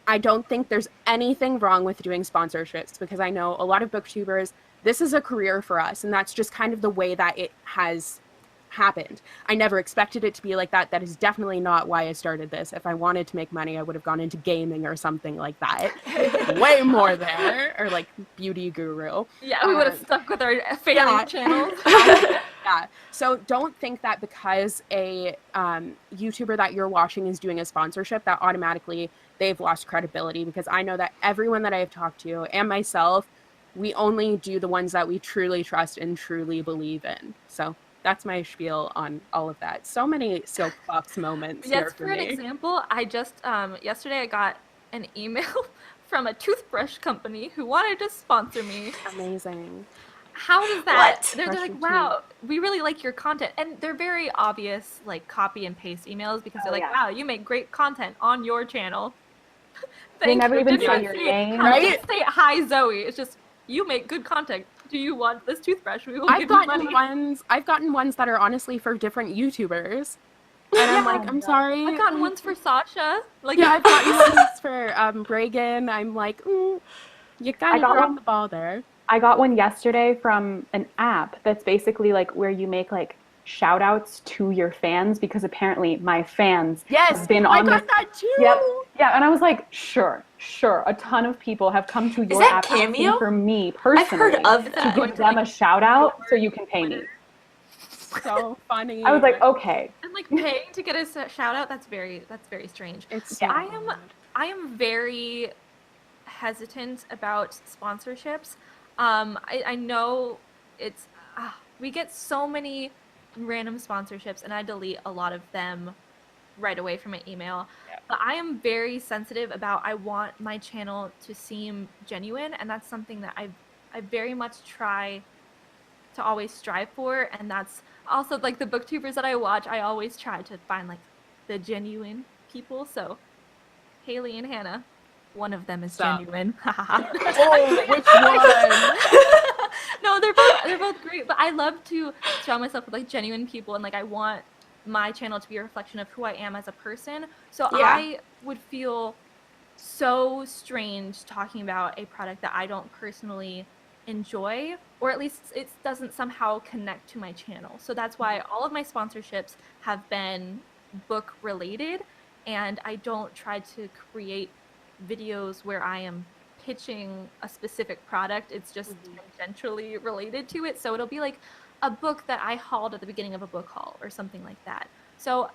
I don't think there's anything wrong with doing sponsorships, because I know a lot of booktubers, this is a career for us, and that's just kind of the way that it has happened. I never expected it to be like that. That is definitely not why I started this. If I wanted to make money, I would have gone into gaming or something like that. Way more there, or like beauty guru. Yeah, we would have stuck with our family channels. Yeah. So don't think that because a YouTuber that you're watching is doing a sponsorship that automatically they've lost credibility, because I know that everyone that I've talked to and myself, we only do the ones that we truly trust and truly believe in. So that's my spiel on all of that. So many soapbox moments. Yes, here for an me. example, I just yesterday I got an email from a toothbrush company who wanted to sponsor me. Amazing. How does that? What? They're like, wow, we really like your content. And they're very obvious, like, copy and paste emails, because they're like, wow, you make great content on your channel. They never even say your name. Right? Say, hi, Zoe. It's just, you make good content. Do you want this toothbrush? We will give you money. I've gotten ones that are honestly for different YouTubers. And I'm like, I'm sorry. I've gotten ones for Sasha. Like, yeah, I've gotten ones for Reagan. I'm like, you gotta drop the ball there. I got one yesterday from an app that's basically like where you make like shout outs to your fans, because apparently my fans have been on got that too. Yep. Yeah, and I was like, sure. A ton of people have come to your app asking for me personally to give them a shout out so you can pay me. So funny. I was like, okay. And like paying to get a shout out, that's very strange. It's I am very hesitant about sponsorships. I know it's we get so many random sponsorships, and I delete a lot of them right away from my email. Yeah. But I am very sensitive about I want my channel to seem genuine, and that's something that I very much try to always strive for, and that's also like the booktubers that I watch, I always try to find like the genuine people. So Haley and Hannah, one of them is Sup? genuine. Oh, which one? No, they're both great, but I love to surround myself with like genuine people, and like I want my channel to be a reflection of who I am as a person. So Yeah. I would feel so strange talking about a product that I don't personally enjoy, or at least it doesn't somehow connect to my channel. So that's why all of my sponsorships have been book related, and I don't try to create videos where I am pitching a specific product. It's just tangentially related to it. So it'll be like a book that I hauled at the beginning of a book haul or something like that. So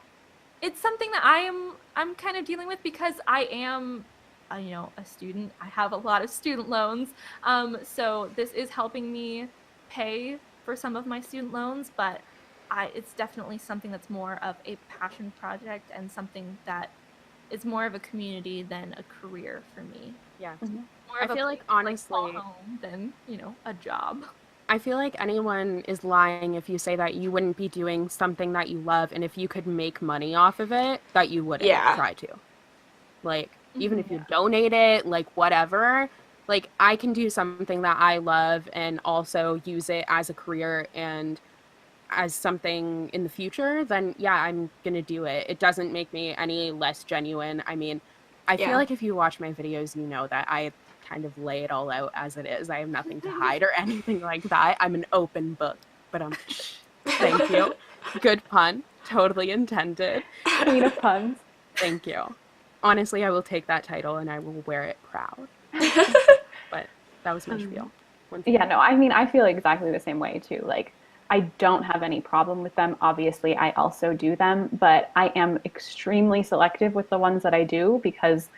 it's something that I'm kind of dealing with because I am a student. I have a lot of student loans. So this is helping me pay for some of my student loans, but it's definitely something that's more of a passion project and something that is more of a community than a career for me. Yeah. More I of a feel like, place to, call honestly, home than, a job. I feel like anyone is lying if you say that you wouldn't be doing something that you love, and if you could make money off of it, that you wouldn't Yeah. try to. Like, even if you donate it, like, whatever, like, I can do something that I love and also use it as a career and as something in the future, then yeah, I'm gonna do it. It doesn't make me any less genuine. I mean, I feel Yeah. like if you watch my videos, you know that I kind of lay it all out as it is. I have nothing to hide or anything like that. I'm an open book. But thank you. Good pun. Totally intended. Queen of puns. Thank you. Honestly, I will take that title and I will wear it proud. But that was my spiel. Yeah, no, I mean, I feel exactly the same way too. Like, I don't have any problem with them. Obviously, I also do them, but I am extremely selective with the ones that I do because,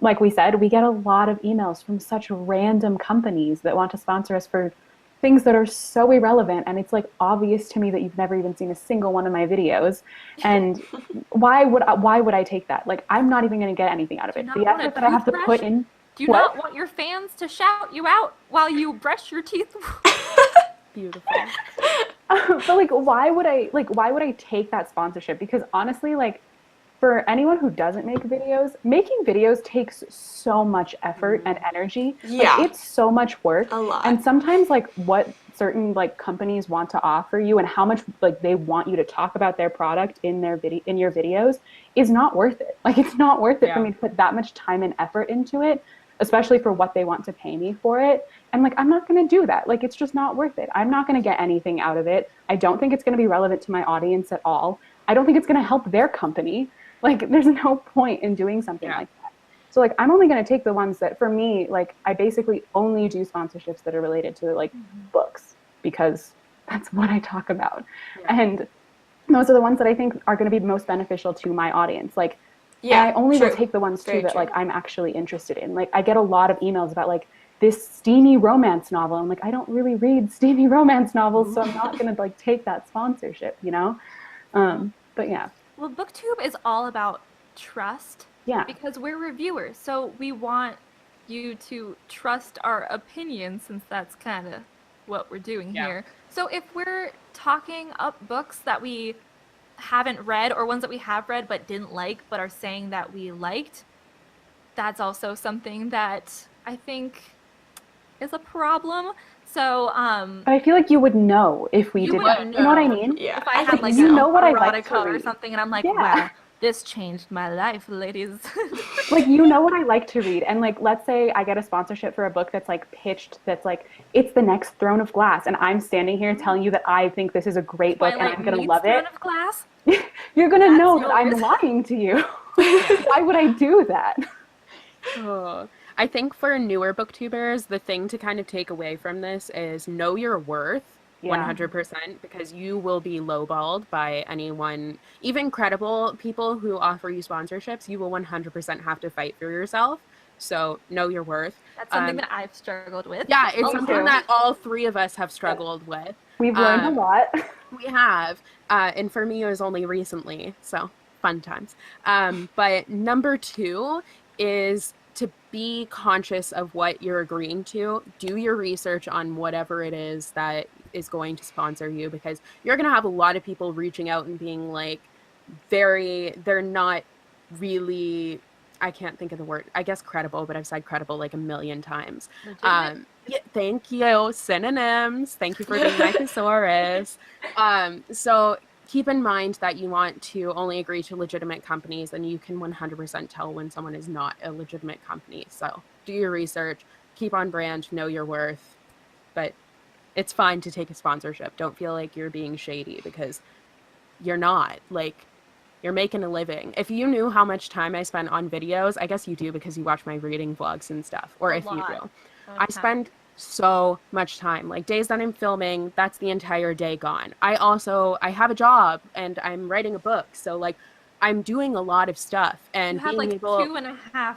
like we said, we get a lot of emails from such random companies that want to sponsor us for things that are so irrelevant. And it's like obvious to me that you've never even seen a single one of my videos. And why would I take that? Like, I'm not even going to get anything out of Do you it. not The want a effort that I have to toothbrush? put in. Do you What? not want your fans to shout you out while you brush your teeth? Beautiful. But like why would I take that sponsorship? Because honestly, like for anyone who doesn't make videos, making videos takes so much effort and energy. Yeah. Like it's so much work. A lot. And sometimes like what certain like companies want to offer you and how much like they want you to talk about their product in your videos is not worth it. Like it's not worth it for me to put that much time and effort into it, especially for what they want to pay me for it. And like, I'm not going to do that. Like, it's just not worth it. I'm not going to get anything out of it. I don't think it's going to be relevant to my audience at all. I don't think it's going to help their company. Like, there's no point in doing something like that. So like, I'm only going to take the ones that for me, like I basically only do sponsorships that are related to like books because that's what I talk about. And those are the ones that I think are going to be most beneficial to my audience. Like, Yeah, and I only true. will take the ones Very too that true. like I'm actually interested in. Like I get a lot of emails about like this steamy romance novel. I'm like, I don't really read steamy romance novels, so I'm not gonna like take that sponsorship, you know? But yeah. Well, BookTube is all about trust. Yeah. Because we're reviewers, so we want you to trust our opinion since that's kind of what we're doing here. So if we're talking up books that we haven't read or ones that we have read but didn't like but are saying that we liked, that's also something that I think is a problem. So But I feel like you would know if we you did would that. You know what I mean? Yeah. if I had Like, like you an know what I like to erotica or read. something and I'm like, Yeah. wow, this changed my life, ladies. Like, you know what I like to read. And like, let's say I get a sponsorship for a book that's like pitched, that's like, it's the next Throne of Glass. And I'm standing here telling you that I think this is a great book and I'm going to love it. Throne of Glass? You're going to know that yours. I'm lying to you. Why would I do that? I think for newer booktubers, the thing to kind of take away from this is know your worth 100% because you will be lowballed by anyone, even credible people who offer you sponsorships. You will 100% have to fight for yourself So know your worth. That's something that I've struggled with. Yeah, it's Me something too. that all three of us have struggled with. We've learned a lot. We have. And for me, it was only recently. So fun times. But number two is to be conscious of what you're agreeing to. Do your research on whatever it is that is going to sponsor you, because you're going to have a lot of people reaching out and being like, they're not really, I can't think of the word, I guess credible, but I've said credible like a million times. Legitimate. Yeah, thank you. Synonyms. Thank you for being my thesaurus. So keep in mind that you want to only agree to legitimate companies, and you can 100% tell when someone is not a legitimate company. So do your research, keep on brand, know your worth, but it's fine to take a sponsorship. Don't feel like you're being shady, because you're not. Like, you're making a living. If you knew how much time I spent on videos, I guess you do because you watch my reading vlogs and stuff, or if you do. I spend so much time. Like, days that I'm filming, that's the entire day gone. I have a job and I'm writing a book. So like I'm doing a lot of stuff, and You have being like able 2.5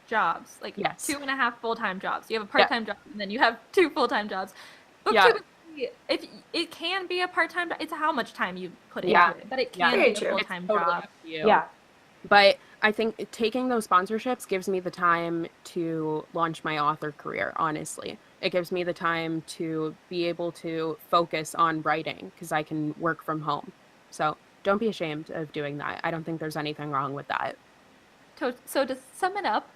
jobs, like Yes. 2.5 full-time jobs. You have a part-time job, and then you have 2 full-time jobs. BookTube, if it can be a part-time, it's how much time you put into it, but it can Very be true. a full-time totally job. up to you. Yeah. But I think taking those sponsorships gives me the time to launch my author career, honestly. It gives me the time to be able to focus on writing because I can work from home. So don't be ashamed of doing that. I don't think there's anything wrong with that. So to sum it up,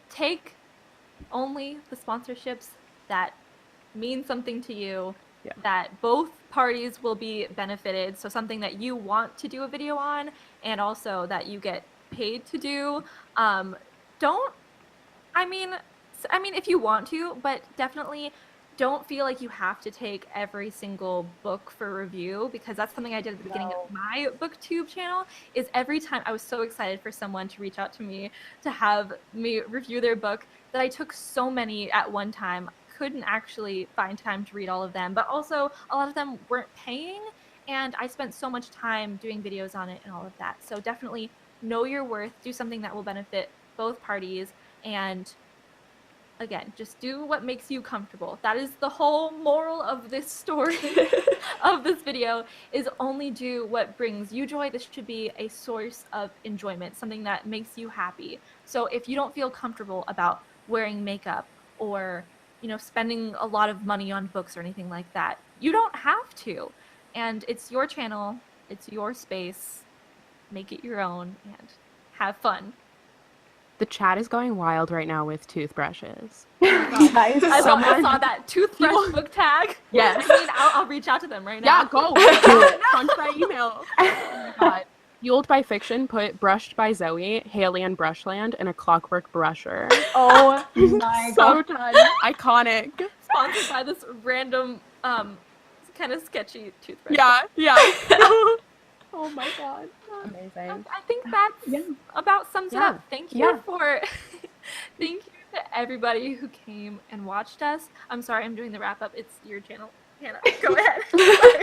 take only the sponsorships that mean something to you, that both parties will be benefited. So something that you want to do a video on, and also that you get paid to do. I mean, if you want to, but definitely don't feel like you have to take every single book for review, because that's something I did at the beginning of my BookTube channel. Is every time I was so excited for someone to reach out to me to have me review their book that I took so many at one time. Couldn't actually find time to read all of them, but also a lot of them weren't paying, and I spent so much time doing videos on it and all of that. So definitely know your worth, do something that will benefit both parties, and again, just do what makes you comfortable. That is the whole moral of this story, of this video, is only do what brings you joy. This should be a source of enjoyment, something that makes you happy. So if you don't feel comfortable about wearing makeup or, spending a lot of money on books or anything like that, you don't have to. And it's your channel, it's your space. Make it your own and have fun. The chat is going wild right now with toothbrushes. Guys, I saw that toothbrush book tag. Yes. I mean, I'll reach out to them right now. Yeah, go. Punch that email. Oh my God. Fueled by Fiction put Brushed by Zoe, Haley and Brushland, and a Clockwork Brusher. oh my So god. done. Iconic. Sponsored by this random, kind of sketchy toothbrush. Yeah. Oh my God. Amazing. I think that's about sums it up. Thank you thank you to everybody who came and watched us. I'm sorry, I'm doing the wrap up. It's your channel. Hannah, go ahead.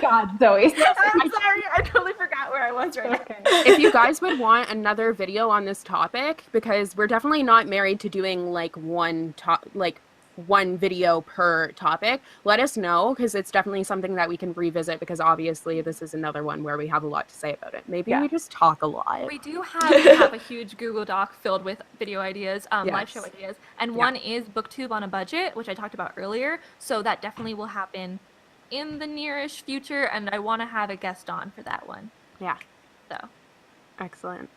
God, Zoe. I'm sorry, I totally forgot where I was right now. If you guys would want another video on this topic, because we're definitely not married to doing like one video per topic, let us know, because it's definitely something that we can revisit, because obviously this is another one where we have a lot to say about it. Maybe we just talk a lot. We do have a huge Google Doc filled with video ideas, live show ideas, and one is BookTube on a budget, which I talked about earlier, so that definitely will happen in the nearish future, and I want to have a guest on for that one. Yeah. So. Excellent.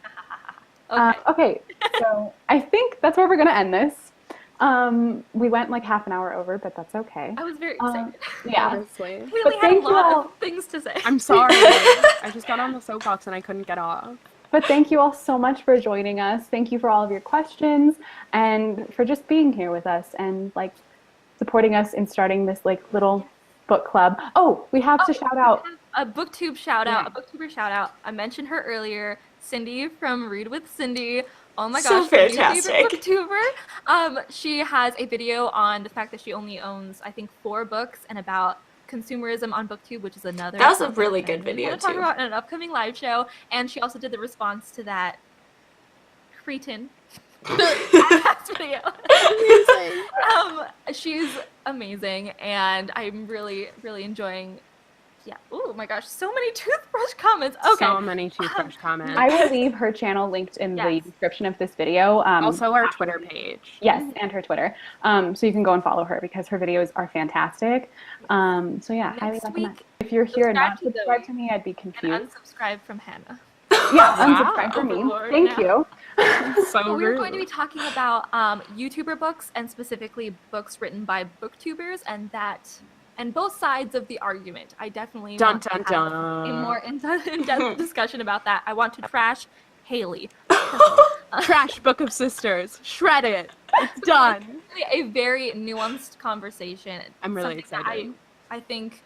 Okay, so I think that's where we're going to end this. We went like half an hour over, but that's okay. I was very excited. Yeah. Honestly. Really had a lot of things to say. I'm sorry. I just got on the soapbox and I couldn't get off. But thank you all so much for joining us. Thank you for all of your questions and for just being here with us and like supporting us in starting this like little book club. Oh, we have to shout out a BookTube shout out, a BookTuber shout out. I mentioned her earlier, Cindy from Read with Cindy. Oh my gosh, fantastic. BookTuber. She has a video on the fact that she only owns, I think, 4 books, and about consumerism on BookTube, which is another. That was a really good video too. Talk about in an upcoming live show, and she also did the response to that cretin Ass video. Amazing. She's amazing, and I'm really, really enjoying. Yeah. Oh my gosh, so many toothbrush comments. Okay. So many toothbrush comments. I will leave her channel linked in the Yes. description of this video. Also our Twitter page. Yes, and her Twitter. So you can go and follow her because her videos are fantastic. So yeah, highly Next recommend. week, If you're here and not subscribe to subscribed Zoe to me, I'd be and confused. unsubscribe from Hannah. Yeah, Wow. unsubscribe for me. Overlord Thank now. you. So Well, we're rude. going to be talking about YouTuber books, and specifically books written by booktubers, and both sides of the argument. I definitely Dun want to dun have dun. a more in-depth discussion about that. I want to trash Haley. Trash Book of Sisters. Shred it. It's done. A very nuanced conversation. I'm really Something that excited. I think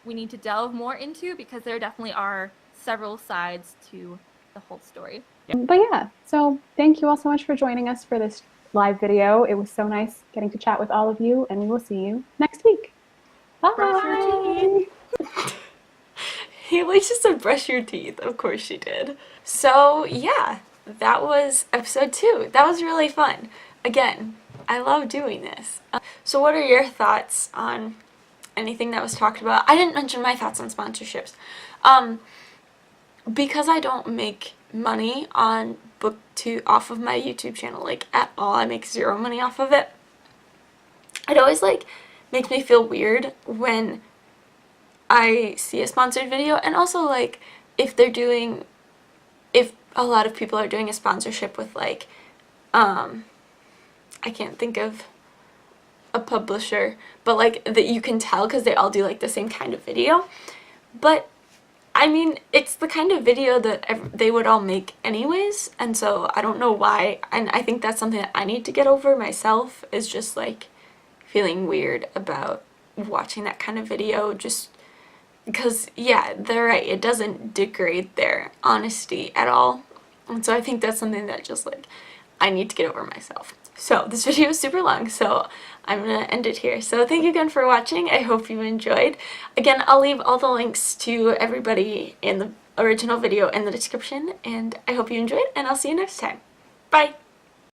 we need to delve more into, because there definitely are several sides to the whole story. But yeah, so thank you all so much for joining us for this live video. It was so nice getting to chat with all of you, and we will see you next week. Bye. Brush your teeth. Haley just said brush your teeth. Of course she did. So yeah, that was episode 2. That was really fun. Again, I love doing this. So what are your thoughts on anything that was talked about? I didn't mention my thoughts on sponsorships. Because I don't make money on BookTube off of my YouTube channel, like at all. I make 0 money off of it. It always like makes me feel weird when I see a sponsored video, and also like if a lot of people are doing a sponsorship with like I can't think of a publisher, but like that you can tell because they all do like the same kind of video. But I mean, it's the kind of video that they would all make anyways, and so I don't know why, and I think that's something that I need to get over myself, is just like feeling weird about watching that kind of video, just because, yeah, they're right, it doesn't degrade their honesty at all, and so I think that's something that just like I need to get over myself. So this video is super long, so I'm gonna end it here. So thank you again for watching. I hope you enjoyed. Again, I'll leave all the links to everybody in the original video in the description, and I hope you enjoyed, and I'll see you next time. Bye!